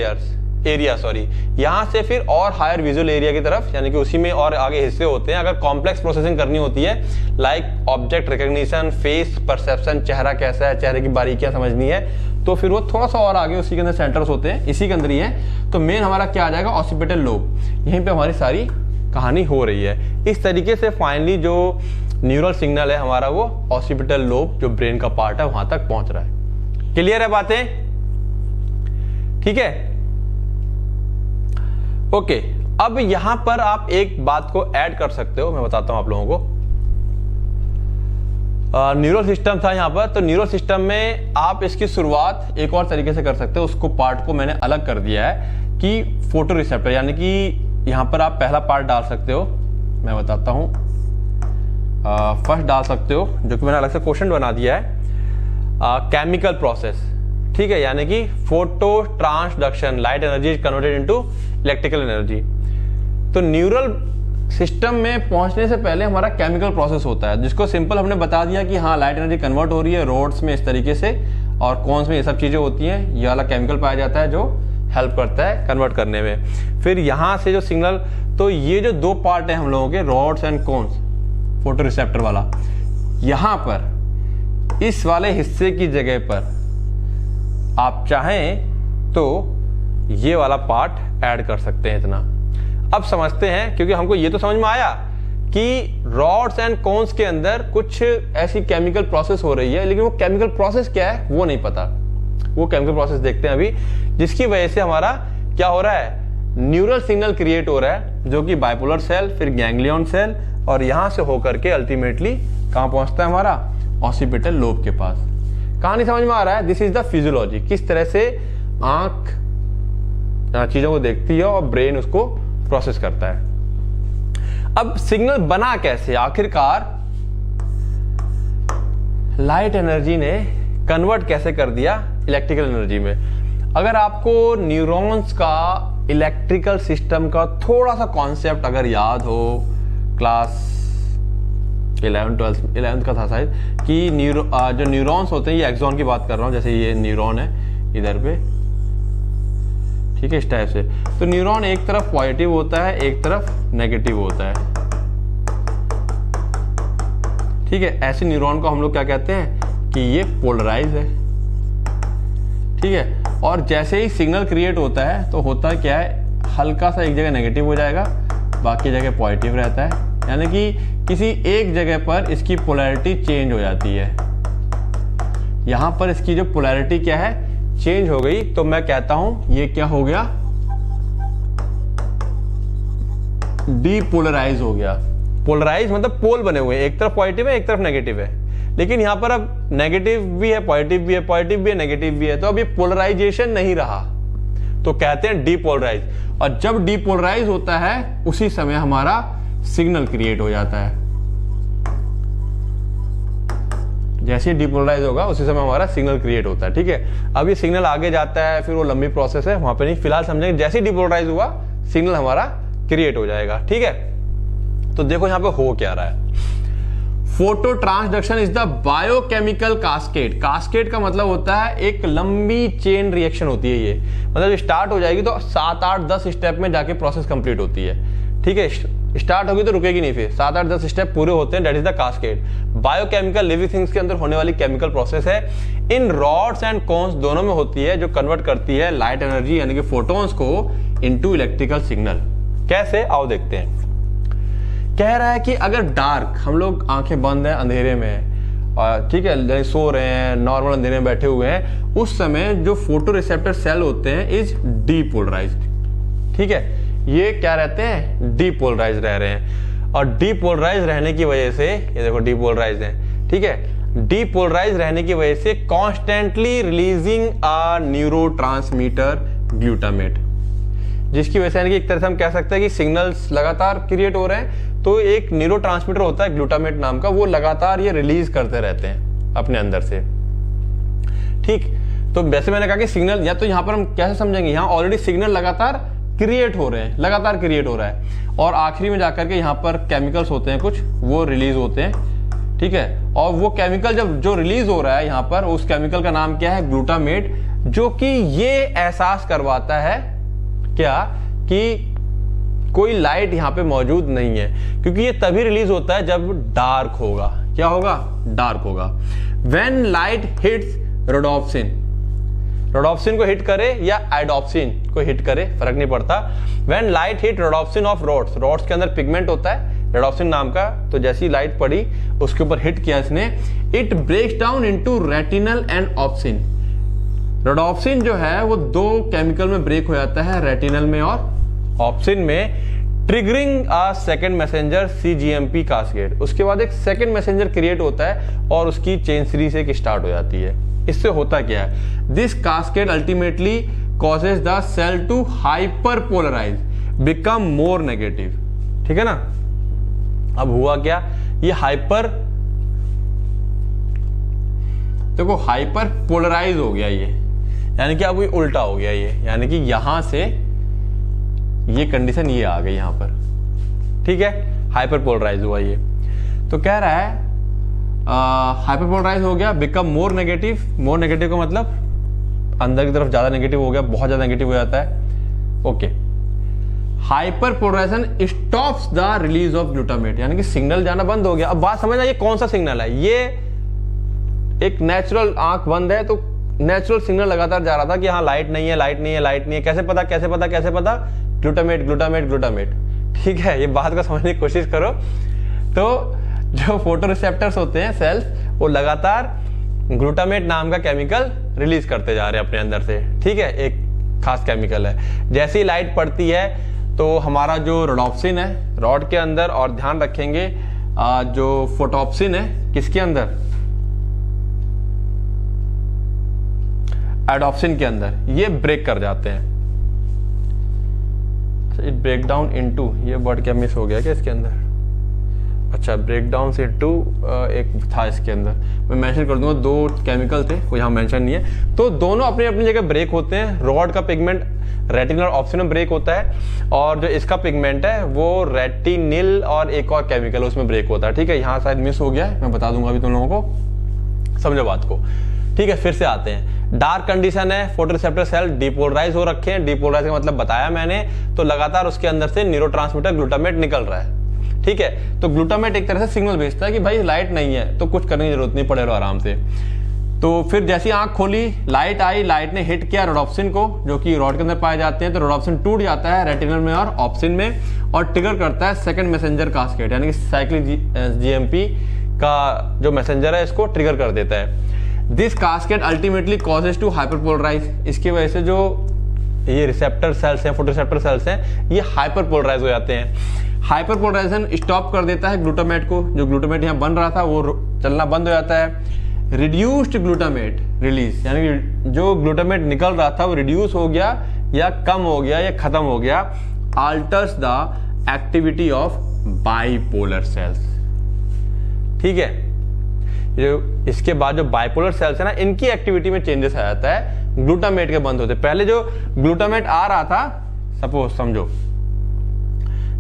area, sorry, यहां से फिर और हायर विजुअल एरिया की तरफ, यानी कि उसी में और आगे हिस्से होते हैं। अगर कॉम्प्लेक्स प्रोसेसिंग करनी होती है, like object recognition, face perception, चेहरा कैसा है, चेहरे की बारीकियां समझनी है, तो फिर वो थोड़ा सा और आगे उसी के अंदर सेंटर्स होते हैं, इसी के अंदर ही है। तो मेन हमारा क्या आ जाएगा, ऑसिपिटल लोब, यहीं पे हमारी सारी कहानी हो रही है। इस तरीके से फाइनली जो न्यूरल सिग्नल है हमारा, वो ऑसिपिटल लोब जो ब्रेन का पार्ट है वहां तक पहुंच रहा है। क्लियर है बातें? ठीक है, ओके। अब यहां पर आप एक बात को ऐड कर सकते हो, मैं बताता हूं आप लोगों को। न्यूरल सिस्टम था यहां पर, तो न्यूरल सिस्टम में आप इसकी शुरुआत एक और तरीके से कर सकते हो, उसको पार्ट को मैंने अलग कर दिया है कि फोटो रिसेप्टर, यानी कि यहां पर आप पहला पार्ट डाल सकते हो, मैं बताता हूं, फर्स्ट डाल सकते हो, जो कि मैंने अलग से क्वेश्चन बना दिया है, केमिकल प्रोसेस, ठीक है, यानी कि photo transduction, light energy is converted into electrical energy. तो न्यूरल सिस्टम में पहुंचने से पहले हमारा केमिकल प्रोसेस होता है, जिसको सिंपल हमने बता दिया कि हाँ लाइट एनर्जी कन्वर्ट हो रही है रोड्स में इस तरीके से, और कॉन्स में ये सब चीजें होती हैं, ये वाला केमिकल पाया जाता है जो हेल्प करता है कन्वर्ट करने में। फिर यहाँ से जो सिग्नल, तो ये जो दो पार्ट है हम लोगों के, rods and cons, photo receptor वाला, यहाँ पर इस वाले हिस्से की जगह पर आप चाहें तो ये वाला पार्ट ऐड कर सकते हैं इतना। अब समझते हैं, क्योंकि हमको ये तो समझ में आया कि रॉड्स एंड कोन्स के अंदर कुछ ऐसी केमिकल प्रोसेस हो रही है, लेकिन वो केमिकल प्रोसेस क्या है वो नहीं पता। वो केमिकल प्रोसेस देखते हैं अभी, जिसकी वजह से हमारा क्या हो रहा है, न्यूरल सिग्नल क्रिएट हो रहा है, जो कि बाइपोलर सेल, फिर गैंग्लियन सेल, और यहां से होकर के अल्टीमेटली कहां पहुंचता है हमारा, ऑसिपिटल लोब के पास। कहानी समझ में आ रहा है? दिस इज द फिजियोलॉजी, किस तरह से आंख चीजों को देखती है और ब्रेन उसको प्रोसेस करता है। अब सिग्नल बना कैसे? आखिरकार लाइट एनर्जी ने कन्वर्ट कैसे कर दिया इलेक्ट्रिकल एनर्जी में। अगर आपको न्यूरॉन्स का इलेक्ट्रिकल सिस्टम का थोड़ा सा कॉन्सेप्ट अगर याद हो, क्लास 11th का था शायद, कि जो न्यूरॉन्स होते हैं, ये एक्सॉन की बात कर रहा हूं, जैसे ये न्यूरॉन है इधर पे, ठीक है, इस टाइप से। तो न्यूरॉन एक तरफ पॉजिटिव होता है, एक तरफ नेगेटिव होता है, ठीक है। ऐसे न्यूरॉन को हम लोग क्या कहते हैं कि ये पोलराइज है, ठीक है। और जैसे ही सिग्नल क्रिएट होता है तो होता क्या है, हल्का सा एक जगह नेगेटिव हो जाएगा, बाकी जगह पॉजिटिव रहता है, यानी कि किसी एक जगह पर इसकी पोलैरिटी चेंज हो जाती है। यहां पर इसकी जो पोलैरिटी क्या है, चेंज हो गई, तो मैं कहता हूं ये क्या हो गया, डीपोलराइज हो गया। पोलराइज मतलब पोल बने हुए, एक तरफ पॉजिटिव है एक तरफ नेगेटिव है, लेकिन यहां पर अब नेगेटिव भी है, पॉजिटिव भी है, पॉजिटिव भी है, नेगेटिव भी है, तो अब ये पोलराइजेशन नहीं रहा, तो कहते हैं डीपोलराइज। और जब डीपोलराइज होता है उसी समय हमारा सिग्नल क्रिएट हो जाता है। जैसे ही डीपोलराइज होगा उसी समय हमारा सिग्नल क्रिएट होता है, ठीक है। अब ये सिग्नल आगे जाता है, फिर वो लंबी प्रोसेस है, वहां पे नहीं, फिलहाल समझेंगे जैसे ही डीपोलराइज हुआ सिग्नल हमारा क्रिएट हो जाएगा, ठीक है। तो देखो यहां पे हो क्या रहा है, photo transduction is the biochemical cascade. Cascade का मतलब होता है एक लंबी चेन रिएक्शन होती है, ये मतलब स्टार्ट हो जाएगी तो 7, 8, 10 स्टेप में जाके प्रोसेस कंप्लीट होती है, ठीक है। स्टार्ट होगी तो रुकेगी नहीं, फिर 7, 8, 10 स्टेप पूरे होते हैं, that is the cascade. Biochemical living things के अंदर होने वाली केमिकल प्रोसेस है, इन रॉड्स एंड कोन्स दोनों में होती है, जो कन्वर्ट करती है लाइट एनर्जी यानी कि फोटोन्स को इनटू इलेक्ट्रिकल सिग्नल। कैसे, आओ देखते हैं। कह रहा है कि अगर डार्क, हम लोग आंखें बंद हैं, अंधेरे में है, ठीक है, सो रहे हैं, नॉर्मल अंधेरे में बैठे हुए हैं, उस समय जो फोटो रिसेप्टर सेल होते हैं इज डीपोलराइज्ड, ठीक है। ये क्या रहते हैं, डीपोलराइज रह रहे हैं, और डीपोलराइज रहने की वजह से, ये देखो डीपोलराइज है, ठीक है। डीपोलराइज रहने की वजह से constantly releasing a neurotransmitter glutamate, जिसकी वजह से यानी कि एक तरह से हम कह सकते हैं कि सिग्नल्स लगातार क्रिएट हो रहे हैं, तो एक न्यूरोट्रांसमीटर होता है ग्लूटामेट नाम का, वो लगातार ये रिलीज करते रहते हैं अपने अंदर से, ठीक। तो वैसे मैंने कहा कि सिग्नल, या तो यहां पर हम कैसे समझेंगे, यहां ऑलरेडी सिग्नल लगातार क्रिएट हो रहे हैं, लगातार क्रिएट हो रहा है, और आखिरी में जाकर के यहाँ पर केमिकल्स होते हैं कुछ, वो रिलीज होते हैं, ठीक है। और वो केमिकल जब जो रिलीज हो रहा है यहाँ पर, उस केमिकल का नाम क्या है, ग्लूटामेट, जो कि ये एहसास करवाता है क्या कि कोई लाइट यहाँ पे मौजूद नहीं है, क्योंकि ये तभी रिलीज होता है जब डार्क होगा। क्या होगा, डार्क होगा। When light hits rhodopsin, rhodopsin को हिट करे या एडोप्सिन को हिट करे, फर्क नहीं पड़ता। When light hit rhodopsin of rods, rods के अंदर पिगमेंट होता है रोडोप्सिन नाम का, तो जैसी लाइट पड़ी उसके ऊपर हिट किया इसने, it breaks down into retinal and opsin. Rhodopsin जो है वो दो केमिकल में ब्रेक हो जाता है, रेटिनल में और ऑप्सिन में, triggering a second messenger CGMP cascade. उसके बाद एक सेकंड मैसेंजर क्रिएट होता है और उसकी चेन सीरीज एक स्टार्ट हो जाती है। इससे होता क्या है, this cascade ultimately causes the cell to hyperpolarise, become more negative, ठीक है ना। अब हुआ क्या, ये हाइपर, देखो हाइपर पोलराइज हो गया ये, यानी कि अब ये उल्टा हो गया ये, यानी कि यहां से ये कंडीशन ये आ गई यहां पर, ठीक है, हाइपरपोलराइज हुआ ये। तो कह रहा है हाइपरपोलराइज हो गया, become more negative. More negative का मतलब अंदर की तरफ ज्यादा नेगेटिव हो गया, बहुत ज्यादा नेगेटिव हो जाता है। Okay, hyperpolarisation stops the release of glutamate, यानी कि सिग्नल जाना बंद हो गया। अब बात समझना, ये कौन सा सिग्नल है? ये एक नेचुरल, आंख बंद है तो नेचुरल सिग्नल लगातार जा रहा था कि हाँ लाइट नहीं है, लाइट नहीं है, लाइट नहीं है। कैसे पता, कैसे पता, कैसे पता? Glutamate, glutamate, glutamate. ठीक है, ये बात को समझने की कोशिश करो। तो जो फोटो रिसेप्टर्स होते हैं सेल्स, वो लगातार ग्लूटामेट नाम का केमिकल रिलीज करते जा रहे हैं अपने अंदर से। ठीक है, एक खास केमिकल है। जैसे ही लाइट पड़ती है तो हमारा जो रोडोप्सिन है रॉड के अंदर, और ध्यान रखेंगे जो फोटोप्सिन है किसके अंदर? एडोप्सिन के अंदर, ये ब्रेक कर जाते हैं। इट ब्रेक डाउन इनटू, ये वर्ड क्या मिस हो गया क्या इसके अंदर? अच्छा, ब्रेक डाउन से टू एक था इसके अंदर, मैं मेंशन कर दूंगा। दो केमिकल थे, कोई यहाँ मेंशन नहीं है। तो दोनों अपनी अपनी जगह ब्रेक होते हैं। रॉड का पिगमेंट रेटिनल ऑप्शन में ब्रेक होता है, और जो इसका पिगमेंट है वो रेटिनिल और एक और केमिकल उसमें ब्रेक होता है। ठीक है, यहाँ शायद मिस हो गया है, मैं बता दूंगा अभी तुम लोगों को, समझो बात को। ठीक है, फिर से आते हैं। डार्क कंडीशन है, फोटोरिसेप्टर सेल डिपोलराइज हो रखे हैं। डिपोलराइज का मतलब बताया मैंने। तो लगातार उसके अंदर से न्यूरोट्रांसमीटर ग्लूटामेट निकल रहा है। ठीक है, तो ग्लूटामेट एक तरह से सिग्नल भेजता है कि भाई लाइट नहीं है, तो कुछ करने की जरूरत नहीं, पड़े रहो आराम से। तो फिर जैसी आंख खोली, लाइट आई, लाइट ने हिट किया रोडोप्सिन को, जो कि रॉड के अंदर पाए जाते हैं। तो रोडोप्सिन टूट जाता है रेटिनल में और ऑप्सिन में, और ट्रिगर करता है सेकंड मैसेंजर कास्केड, यानी कि साइक्लिक जीएमपी का जो मैसेंजर है इसको ट्रिगर कर देता है। This cascade ultimately causes to hyperpolarise. इसकी वजह से जो ये रिसेप्टर सेल्स हैं, फोटोरिसेप्टर सेल्स हैं, ये हाइपरपोलराइज हो जाते हैं। हाइपरपोलराइजेशन स्टॉप कर देता है ग्लूटामेट को। जो ग्लूटामेट यहाँ बन रहा था वो चलना बंद हो जाता है। रिड्यूस्ड ग्लूटामेट रिलीज, यानी कि जो ग्लूटामेट निकल रहा था वो रिड्यूस हो गया, या कम हो गया, या खत्म हो गया। Alters the activity of bipolar cells. ठीक है, जो इसके बाद जो बाइपोलर सेल्स है ना, इनकी एक्टिविटी में चेंजेस आ जाता है ग्लूटामेट के बंद होते। पहले जो ग्लूटामेट आ रहा था, सपोज समझो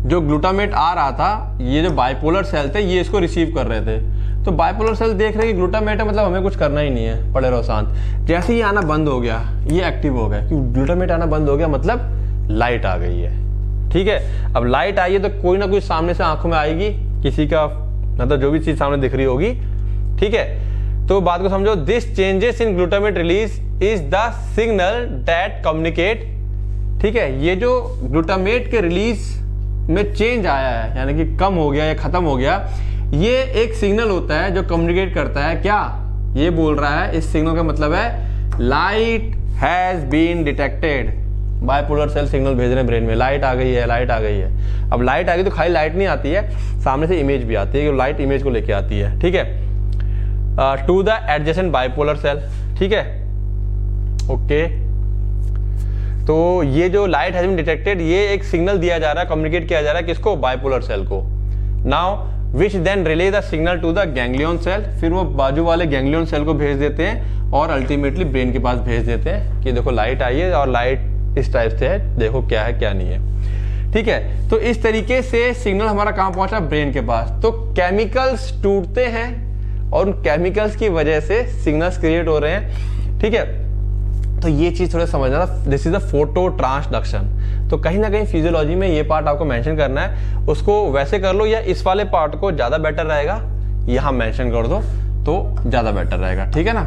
जो ग्लूटामेट आ रहा था, ये जो बाइपोलर सेल थे ये इसको रिसीव कर रहे थे। तो बाइपोलर सेल देख रहे हैं कि ग्लूटामेट है, मतलब हमें कुछ करना ही नहीं है, पड़े रहो शांत। जैसे ही आना बंद हो गया, ये एक्टिव हो गया, क्योंकि ग्लूटामेट आना बंद हो गया मतलब लाइट आ गई है। ठीक है, अब लाइट आई है तो कोई ना कोई सामने से आंखों में आएगी, किसी का मतलब जो भी चीज सामने दिख रही होगी। ठीक है, तो बात को समझो। This changes in glutamate release is the signal that communicate. ठीक है, ये जो ग्लूटामेट के रिलीज में चेंज आया है, यानी कि कम हो गया या खत्म हो गया, ये एक सिग्नल होता है जो कम्युनिकेट करता है। क्या ये बोल रहा है? इस सिग्नल का मतलब है light has been detected. Bipolar cell signal भेज रहे हैं ब्रेन में, लाइट आ गई है, लाइट आ गई है। अब लाइट आ गई तो खाली लाइट नहीं आती है, सामने से इमेज भी आती है, कि लाइट इमेज को लेके आती है। ठीक है, to the adjacent bipolar cell. ठीक है, ओके। तो ये जो लाइट हैज बीन डिटेक्टेड, ये एक सिग्नल दिया जा रहा है, कम्युनिकेट किया जा रहा है किसको? बाइपोलर सेल को। Now which then relay the signal to the ganglion cell. फिर वो बाजू वाले गैंग्लियन सेल को भेज देते हैं, और अल्टीमेटली ब्रेन के पास भेज देते हैं कि देखो लाइट आई है, और लाइट इस टाइप से है, देखो क्या है क्या नहीं है। ठीक है, तो इस तरीके से सिग्नल हमारा कहां पहुंचा? ब्रेन के पास। तो केमिकल्स टूटते हैं, और उन केमिकल्स की वजह से सिग्नल्स क्रिएट हो रहे हैं। ठीक है, तो ये चीज थोड़ा समझना था। This is the photo transduction. तो कहीं ना कहीं फिजियोलॉजी में ये पार्ट आपको मेंशन करना है, उसको वैसे कर लो, या इस वाले पार्ट को ज्यादा बेटर रहेगा यहां मेंशन कर दो तो ज्यादा बेटर रहेगा। ठीक है ना,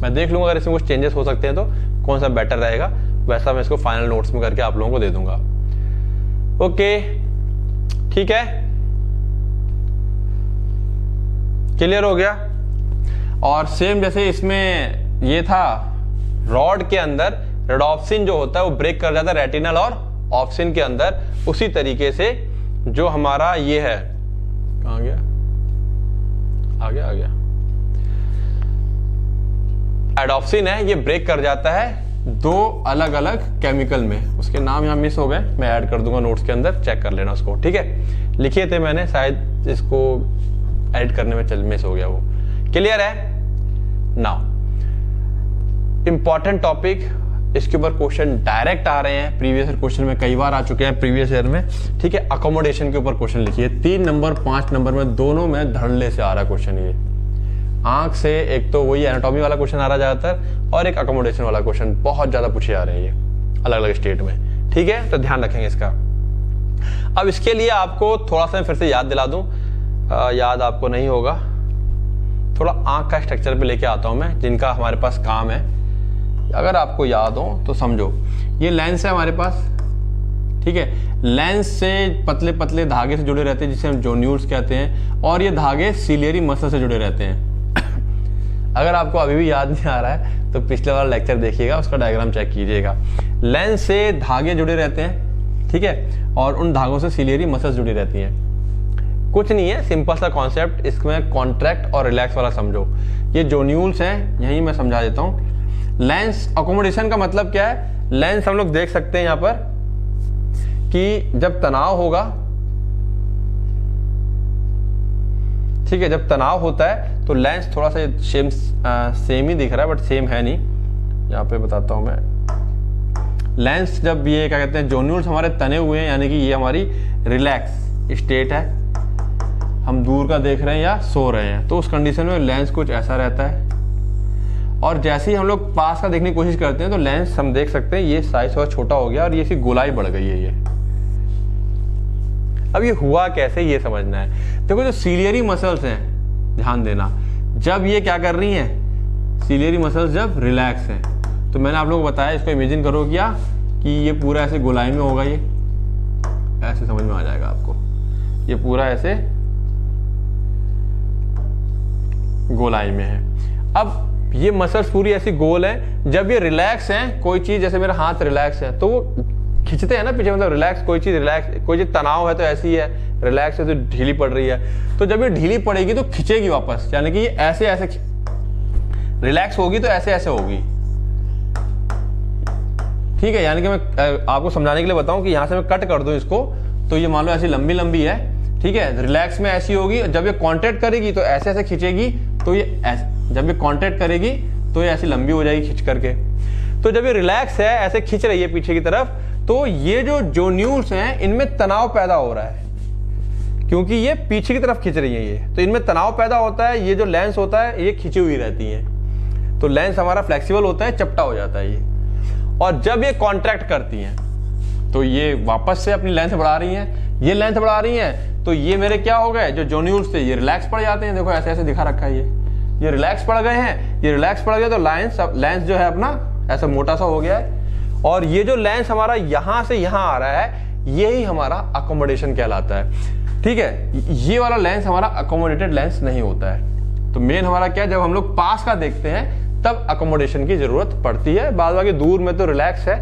मैं देख लूंगा अगर इसमें कुछ चेंजेस हो सकते हैं तो कौन सा बेटर रहेगा, वैसा मैं इसको फाइनल नोट्स में करके आप लोगों को दे दूंगा। ओके, ठीक है, क्लियर हो गया। और सेम जैसे इसमें ये था, रॉड के अंदर रोडोप्सिन जो होता है वो ब्रेक कर जाता है रेटिनल और ऑप्सिन के अंदर, उसी तरीके से जो हमारा ये है, कहां गया? आ गया एडोप्सिन है, ये ब्रेक कर जाता है दो अलग अलग केमिकल में। उसके नाम यहां मिस हो गए, मैं ऐड कर दूंगा नोट्स के अंदर, चेक कर लेना उसको। ठीक है, लिखे थे मैंने, शायद इसको एड करने में चल मिस हो गया वो। क्लियर है? नाउ इंपॉर्टेंट टॉपिक इसके ऊपर क्वेश्चन डायरेक्ट आ रहे हैं, प्रीवियस ईयर क्वेश्चन में कई बार आ चुके हैं प्रीवियस ईयर में, ठीक है। अकोमोडेशन के ऊपर क्वेश्चन लिखिए, 3 नंबर 5 नंबर में दोनों में धड़ल्ले से आ रहा है क्वेश्चन। ये आंख से एक तो वही एनाटॉमी वाला क्वेश्चन आ रहा है ज्यादातर, और एक अकोमोडेशन वाला क्वेश्चन बहुत ज्यादा पूछे जा रहे हैं ये अलग अलग स्टेट में, ठीक है। तो ध्यान रखेंगे इसका। अब इसके लिए आपको थोड़ा सा फिर से याद दिला दूं, याद आपको नहीं होगा, थोड़ा आंख का स्ट्रक्चर पे लेके आता हूं मैं, जिनका हमारे पास काम है। अगर आपको याद हो तो समझो, ये लेंस है हमारे पास, ठीक है। लेंस से पतले पतले धागे से जुड़े रहते हैं जिसे हम जोन्यूल्स कहते हैं, और ये धागे सिलियरी मसल से जुड़े रहते हैं। अगर आपको अभी भी याद नहीं आ रहा है तो पिछले वाला लेक्चर देखिएगा, उसका डायग्राम चेक कीजिएगा। लेंस से धागे जुड़े रहते हैं, ठीक है, और उन धागों से सिलियरी मसल्स जुड़ी रहती हैं। कुछ नहीं है, सिंपल सा कॉन्सेप्ट, इसमें कॉन्ट्रैक्ट और रिलैक्स वाला समझो। ये जोन्यूल्स हैं, यही मैं समझा देता हूं। लेंस अकोमोडेशन का मतलब क्या है? लेंस हम लोग देख सकते हैं यहां पर कि जब तनाव होगा, ठीक है, जब तनाव होता है तो लेंस थोड़ा सा सेम ही दिख रहा है, बट सेम है नहीं, यहाँ पे बताता हूं मैं। लेंस जब ये क्या कहते हैं, जोन्यूल्स हमारे तने हुए हैं, यानी कि ये हमारी रिलैक्स स्टेट है, हम दूर का देख रहे हैं या सो रहे हैं, तो उस कंडीशन में लेंस कुछ ऐसा रहता है। और जैसे ही हम लोग पास का देखने की कोशिश करते हैं तो लेंस हम देख सकते हैं ये साइज थोड़ा छोटा हो गया और ये इसकी गोलाई बढ़ गई है। ये अब ये हुआ कैसे, ये समझना है। देखो जो सिलियरी मसल्स हैं, ध्यान देना, जब ये क्या कर रही हैं, सिलियरी मसल्स जब रिलैक्स हैं, तो मैंने आप लोगों को बताया, इसको इमेजिन करो क्या कि ये पूरा ऐसे गोलाई में होगा, ये ऐसे समझ में आ जाएगा आपको, ये पूरा ऐसे गोलाई में है। अब ये मसल्स पूरी ऐसी गोल है, जब ये रिलैक्स हैं, कोई चीज जैसे मेरा हाथ रिलैक्स है तो वो खींचते हैं ना पीछे, मतलब रिलैक्स, कोई चीज रिलैक्स, कोई चीज तनाव है तो ऐसी है, रिलैक्स है तो ढीली पड़ रही है, तो जब ये ढीली पड़ेगी तो खिंचेगी वापस, यानी कि ये ऐसे ऐसे, रिलैक्स होगी तो ऐसे ऐसे होगी, ठीक है। यानी कि मैं आपको समझाने के लिए बताऊं कि यहां से मैं कट कर दूं इसको, तो ये मान लो ऐसी लंबी लंबी है, ठीक है, रिलैक्स में ऐसी होगी, जब ये कॉन्ट्रैक्ट करेगी तो ऐसे ऐसे खींचेगी, तो ये ऐसे, जब ये कॉन्ट्रैक्ट करेगी तो ये ऐसी लंबी हो जाएगी खींच करके। तो जब ये रिलैक्स है, ऐसे खींच रही है पीछे की तरफ, तो ये जो जोन्यूल्स हैं इनमें तनाव पैदा हो रहा है, क्योंकि ये पीछे की तरफ खींच रही है, ये तो इनमें तनाव पैदा होता है। ये जो लेंस होता है ये खींची हुई रहती है, तो लेंस हमारा फ्लेक्सिबल होता है, चपटा हो जाता है ये। और जब ये कॉन्ट्रैक्ट करती हैं तो ये वापस से अपनी लेंथ बढ़ा रही हैं, ये लेंथ बढ़ा रही हैं, तो ये मेरे क्या हो गए, जो जोन्यूल्स थे ये रिलैक्स पड़ जाते हैं। देखो ऐसे ऐसे दिखा रखा है, ये रिलैक्स पड़ गए हैं, ये रिलैक्स पड़ गया तो लेंस जो है अपना ऐसा मोटा सा हो गया है। और ये जो लेंस हमारा यहां से यहां आ रहा है, यही हमारा अकोमोडेशन कहलाता है, ठीक है। ये वाला लेंस हमारा अकोमोडेटेड लेंस नहीं होता है। तो मेन हमारा क्या, जब हम लोग पास का देखते हैं तब अकोमोडेशन की जरूरत पड़ती है, बाद बाकी दूर में तो रिलैक्स है,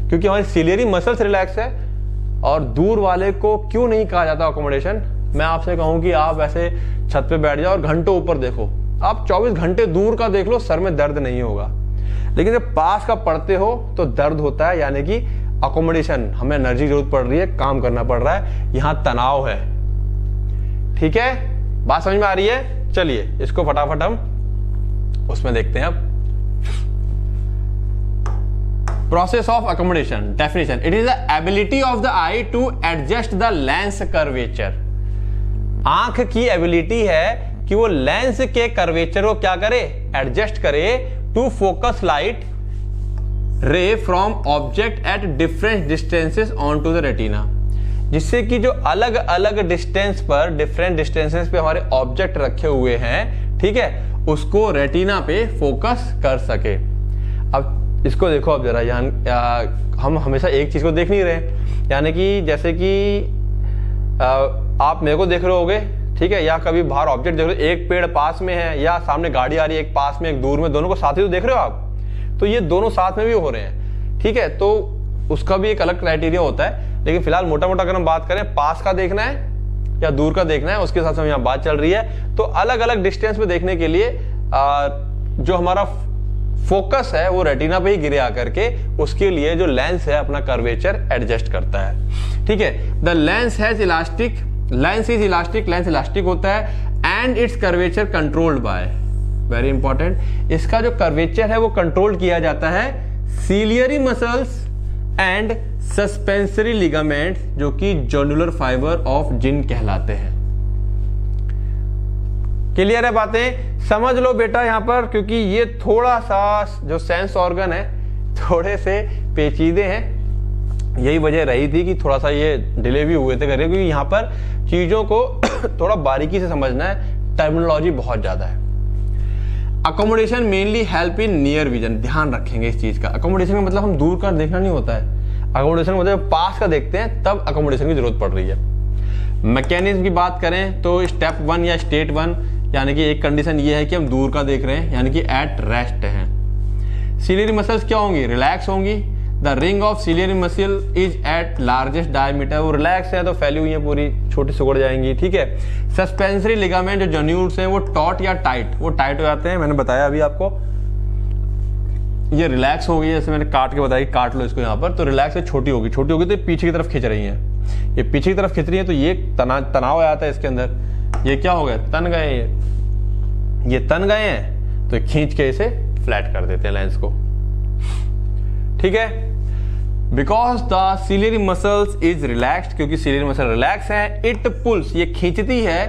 क्योंकि हमारी सिलियरी मसल्स रिलैक्स है। और दूर वाले को क्यों नहीं कहा जाता अकोमोडेशन, मैं आपसे कहूं कि आप ऐसे छत पे बैठ जाओ और घंटों ऊपर देखो, आप 24 घंटे दूर का देख लो, सर में दर्द नहीं होगा, लेकिन जब पास का पढ़ते हो तो दर्द होता है, यानी कि अकोमोडेशन, हमें एनर्जी की जरूरत पड़ रही है, काम करना पड़ रहा है, यहां तनाव है, ठीक है। बात समझ में आ रही है? चलिए इसको फटाफट हम उसमें देखते हैं। अब process of accommodation definition, it is the ability of the eye to adjust the lens curvature. आंख की एबिलिटी है कि वो लेंस के कर्वेचर को क्या करे, एडजस्ट करे, to focus light ray from object at different distances on to the retina, जिससे कि जो अलग अलग डिस्टेंस पर, डिफरेंट डिस्टेंसेस पे हमारे ऑब्जेक्ट रखे हुए हैं, ठीक है, उसको रेटिना पे फोकस कर सके। अब इसको देखो, अब जरा यहाँ हम हमेशा एक चीज को देख नहीं रहे, यानी कि जैसे कि आप मेरे को देख रहे होगे, ठीक है, या कभी बाहर ऑब्जेक्ट देख रहे हो, एक पेड़ पास में है या सामने गाड़ी आ रही है, एक पास में एक दूर में, दोनों को साथ ही तो देख रहे हो आप, तो ये दोनों साथ में भी हो रहे हैं, ठीक है। तो उसका भी एक अलग क्राइटेरिया होता है, लेकिन फिलहाल मोटा मोटा अगर हम बात करें, पास का देखना है या दूर का देखना है, उसके साथ में यहाँ बात चल रही है। तो अलग अलग डिस्टेंस पे देखने के लिए जो हमारा फोकस है वो रेटिना पे ही गिरे आकर के, उसके लिए जो लेंस है अपना कर्वेचर एडजस्ट करता है, ठीक है। The lens has elastic, lens is elastic, lens elastic होता है, and it's curvature controlled by, very important, इसका जो कर्वेचर है वो कंट्रोल किया जाता है ciliary muscles and suspensory ligaments, जो कि जोनुलर फाइबर ऑफ जिन कहलाते हैं। क्लियर है बातें? समझ लो बेटा यहां पर, क्योंकि ये थोड़ा सा जो सेंस ऑर्गन है थोड़े से पेचीदे हैं। यही वजह रही थी कि थोड़ा सा ये डिले भी हुए थे करके, क्योंकि यहाँ पर चीजों को थोड़ा बारीकी से समझना है, टर्मिनोलॉजी बहुत ज्यादा है। Accommodation mainly help in near vision, ध्यान रखेंगे इस चीज का। अकोमोडेशन का मतलब हम दूर का देखना नहीं होता है, अकोमोडेशन मतलब पास का देखते हैं, तब अकोमोडेशन की जरूरत पड़ रही है। मैकेनिज्म की बात करें तो स्टेप 1 या स्टेट 1, यानी कि एक कंडीशन ये है कि हम दूर का देख रहे हैं, यानी कि एट रेस्ट हैं। सीलियरी मसल्स क्या होंगी? रिलैक्स होंगी। The ring of ciliary muscle is at largest diameter, वो रिलैक्स है तो फैली हुई है, पूरी छोटी सिकुड़ जाएंगी, ठीक है। सस्पेंसरी लिगामेंट जो जन्यूल्स हैं वो टॉट या टाइट, वो टाइट हो जाते हैं, मैंने बताया अभी आपको। ये रिलैक्स हो गई, जैसे मैंने काट के बताया, काट लो इसको यहाँ पर, तो रिलैक्स है, छोटी होगी, छोटी होगी तो पीछे की तरफ खींच रही है, ये पीछे की तरफ खींच रही है, तो ये तनाव आता है इसके अंदर। ये क्या हो गया? तन गए, ये तन गए हैं, तो खींच के इसे फ्लैट कर देते हैं लेंस को, ठीक है। Because the ciliary muscles is relaxed, क्योंकि सीलियरी मसल रिलैक्स है, इट पुल्स, ये खींचती है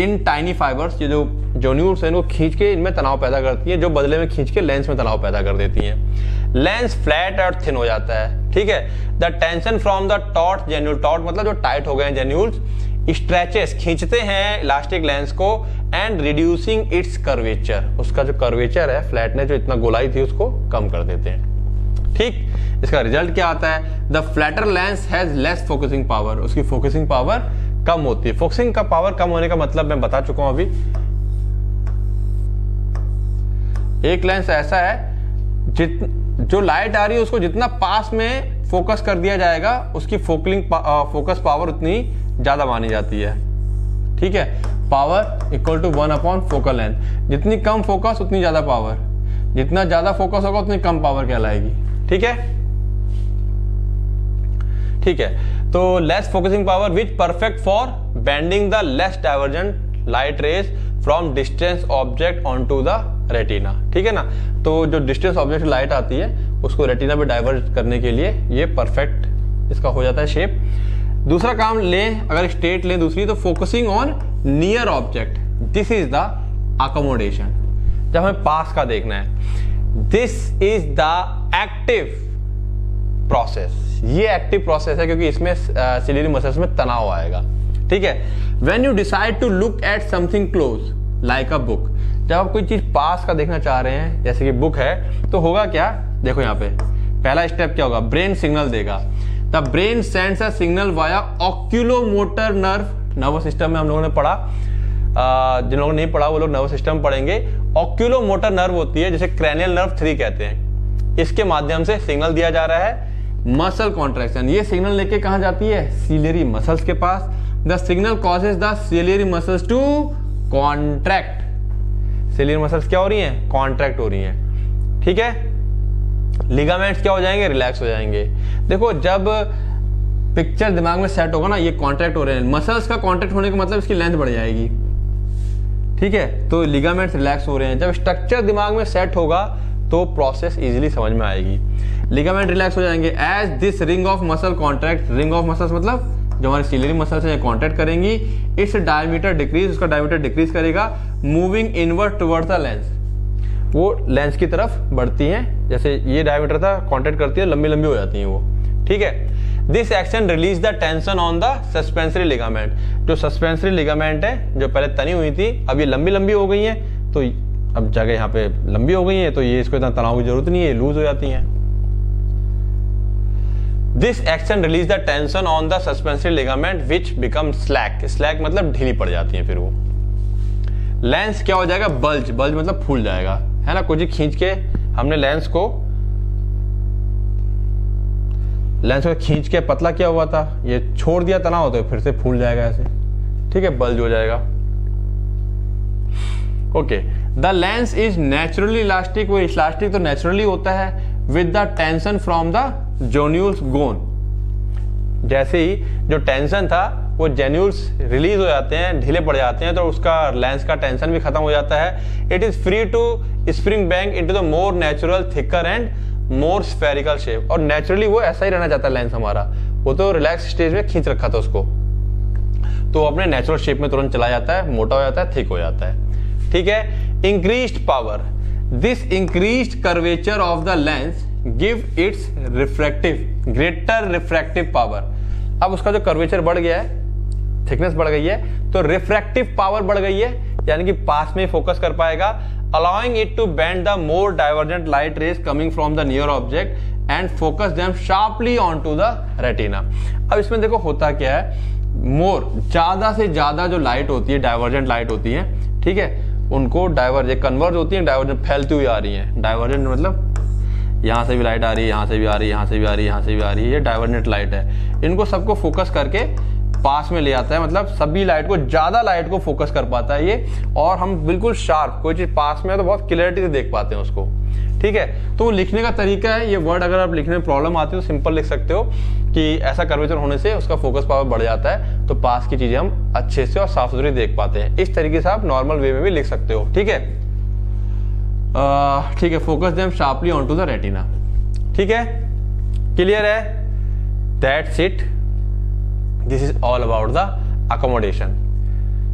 इन टाइनी फाइबर्स, ये जो जोन्यूल्स हैं वो खींच के इनमें तनाव पैदा करती है, जो बदले में खींच के लेंस में तनाव पैदा कर देती हैं। लेंस फ्लैट और थिन हो जाता है, ठीक है। The tension from the taut zonule, taut मतलब जो टाइट हो गए हैं जेन्यूल्स, स्ट्रेचेस खींचते हैं इलास्टिक लेंस को, एंड रिड्यूसिंग इट्स कर्वेचर, उसका जो कर्वेचर है, फ्लैटनेस जो इतना गोलाई थी उसको कम कर देते हैं, ठीक। इसका रिजल्ट क्या आता है? The flatter lens has less focusing power, उसकी फोकसिंग पावर कम होती है। फोकसिंग का पावर कम होने का मतलब मैं बता चुका हूं अभी। एक लेंस ऐसा है जो लाइट आ रही है उसको जितना पास में फोकस कर दिया जाएगा, उसकी फोकस पावर उतनी ज्यादा मानी जाती है, ठीक है। Power equal to 1 focal length, जितनी कम फोकस उतनी ज्यादा पावर, जितना ज्यादा फोकस होगा उतनी कम पावर कहलाएगी, ठीक है, ठीक है। तो less focusing power which perfect for bending the less divergent light rays from distance object on to the retina, ठीक है ना। तो जो डिस्टेंस ऑब्जेक्ट लाइट आती है उसको रेटिना पे डाइवर्ट करने के लिए ये परफेक्ट इसका हो जाता है शेप। दूसरा काम लें, अगर स्टेट लें दूसरी, तो focusing on near object, this is the accommodation, जब हमें पास का देखना है। This is the active process, ये एक्टिव प्रोसेस है क्योंकि इसमें सीलियरी मसल्स में तनाव आएगा, ठीक है। When you decide to look at something close like a book, जब आप कोई चीज पास का देखना चाह रहे हैं, जैसे कि बुक है, तो होगा क्या? देखो यहाँ पे पहला स्टेप क्या होगा? ब्रेन सिग्नल देगा। The brain sends a signal via oculomotor nerve, nervous system में हम लोगों ने पढ़ा, जिन लोगों ने नहीं पढ़ा वो लोग नर्वस सिस्टम पढ़ेंगे। ऑक्यूलोमोटर नर्व होती है जिसे क्रैनियल नर्व 3 कहते हैं, इसके माध्यम से सिग्नल दिया जा रहा है मसल कॉन्ट्रैक्शन। ये सिग्नल लेके कहां जाती है? सीलियरी मसल्स के पास। The signal causes the ciliary muscles to contract, ciliary muscles क्या हो रही हैं? कॉन्ट्रैक्ट हो रही हैं, ठीक है। लिगामेंट्स क्या हो जाएंगे? रिलैक्स हो जाएंगे। देखो जब पिक्चर दिमाग में सेट होगा ना, ये कॉन्ट्रैक्ट हो रहे हैं, मसल्स का कॉन्ट्रैक्ट होने का मतलब इसकी लेंथ बढ़ जाएगी, ठीक है। तो लिगामेंट्स रिलैक्स हो रहे हैं। जब स्ट्रक्चर दिमाग में सेट होगा तो प्रोसेस इजीली समझ में आएगी। लिगामेंट रिलैक्स हो जाएंगे as this ring of muscle contract, ring of muscles मतलब जो हमारे सीलियरी मसल्स हैं कॉन्ट्रैक्ट करेंगी, इट्स डायमीटर डिक्रीज, उसका डायमीटर डिक्रीज करेगा, moving inward towards the lens, वो लेंस की तरफ बढ़ती हैं, जैसे ये डायमीटर था कॉन्ट्रैक्ट करती है, लंबी लंबी हो जाती हैं वो, ठीक है। This action release the tension on the suspensory ligament, जो सस्पेंसरी लिगामेंट है जो पहले तनी हुई थी अब ये लंबी लंबी हो गई है, तो अब जगह यहाँ पे लंबी हो गई है तो ये इसको इतना तनाव की जरूरत नहीं है, लूज हो जाती हैं। This action release the tension on the suspensory ligament which become slack, slack मतलब ढीली पड़ जाती है, फिर वो लेंस क्या हो जाएगा? बल्ज, बल्ज मतलब फूल जाएगा, है ना। कुछ खींच के हमने लेंस को खींच के पतला किया हुआ था, ये छोड़ दिया तनाव तो फिर से फूल जाएगा ऐसे, ठीक है, बल्ज हो जाएगा, okay. The lens is naturally elastic, वो इलास्टिक तो नेचुरली होता है, with the tension from the zonules gone, जैसे ही जो टेंशन था वो जेन्यूल्स रिलीज हो जाते हैं, ढीले पड़ जाते हैं, तो उसका लेंस का टेंशन भी खत्म हो जाता है। It is free to spring back into the more natural thicker and more spherical shape, और नेचुरली वो ऐसा ही रहना चाहता है लेंस हमारा, वो तो रिलैक्स स्टेज में खींच रखा था उसको, तो अपने नेचुरल शेप में तुरंत चला जाता है, मोटा हो जाता है, थिक हो जाता है। ठीक है। Increased power, this increased curvature of the lens give its refractive greater refractive power. अब उसका जो कर्वेचर बढ़ गया है, थिकनेस बढ़ गई है, तो रिफ्रैक्टिव पावर बढ़ गई है, यानी कि पास में फोकस कर पाएगा, allowing it to bend the more divergent light rays coming from the near object and focus them sharply onto the retina। अब इसमें देखो होता क्या है, मोर ज्यादा से ज्यादा जो लाइट होती है, डाइवर्जेंट लाइट होती है, ठीक है, उनको कन्वर्ज होती है, डाइवर्जेंट फैलती हुई आ रही है। डाइवर्जेंट मतलब यहाँ से भी लाइट आ रही है, यहाँ से भी आ रही है, यहाँ से भी आ रही है, यहाँ से भी आ रही है, ये डाइवर्जेंट लाइट है। इनको सबको फोकस करके पास में ले आता है, मतलब सभी लाइट को, ज्यादा लाइट को फोकस कर पाता है ये, और हम बिल्कुल शार्प, कोई चीज पास में है तो बहुत क्लियरिटी से देख पाते हैं उसको। ठीक है। तो लिखने का तरीका है, ये वर्ड अगर आप लिखने में प्रॉब्लम आती है तो सिंपल लिख सकते हो कि ऐसा कर्वेचर होने से उसका फोकस पावर बढ़ जाता है, तो पास की चीजें हम अच्छे से और साफ सुथरी देख पाते हैं। इस तरीके से आप नॉर्मल वे में भी लिख सकते हो। ठीक है। ठीक है। Focus them sharply on to the retina. ठीक है, क्लियर है? That's it, this is all about the accommodation.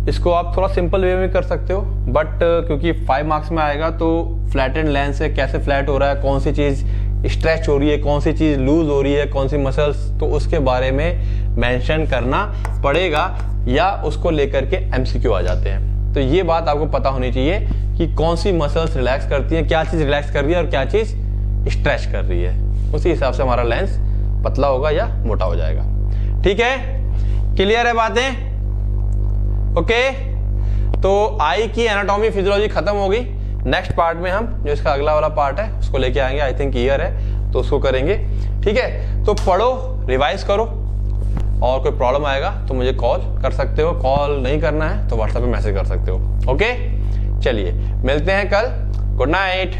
इसको आप थोड़ा सिंपल वे में कर सकते हो, बट क्योंकि 5 मार्क्स में आएगा तो फ्लैट एंड लेंस है, कैसे फ्लैट हो रहा है, कौन सी चीज स्ट्रेच हो रही है, कौन सी चीज लूज हो रही है, कौन सी मसल्स, तो उसके बारे में मेंशन करना पड़ेगा, या उसको लेकर के एमसीक्यू आ जाते हैं। तो ये बात आपको पता होनी चाहिए कि कौन सी मसल्स रिलैक्स करती हैं, क्या चीज रिलैक्स कर रही है और क्या चीज स्ट्रेच कर रही है, उसी हिसाब से हमारा लेंस पतला होगा या मोटा हो जाएगा। ठीक है, क्लियर है बातें? ओके, तो आई की एनाटॉमी फिजियोलॉजी खत्म हो गई। नेक्स्ट पार्ट में हम जो इसका अगला वाला पार्ट है उसको लेके आएंगे, आई थिंक ईयर है तो उसको करेंगे। ठीक है, तो पढ़ो, रिवाइज करो, और कोई प्रॉब्लम आएगा तो मुझे कॉल कर सकते हो, कॉल नहीं करना है तो व्हाट्सएप पे मैसेज कर सकते हो। ओके, चलिए मिलते हैं कल। Good night.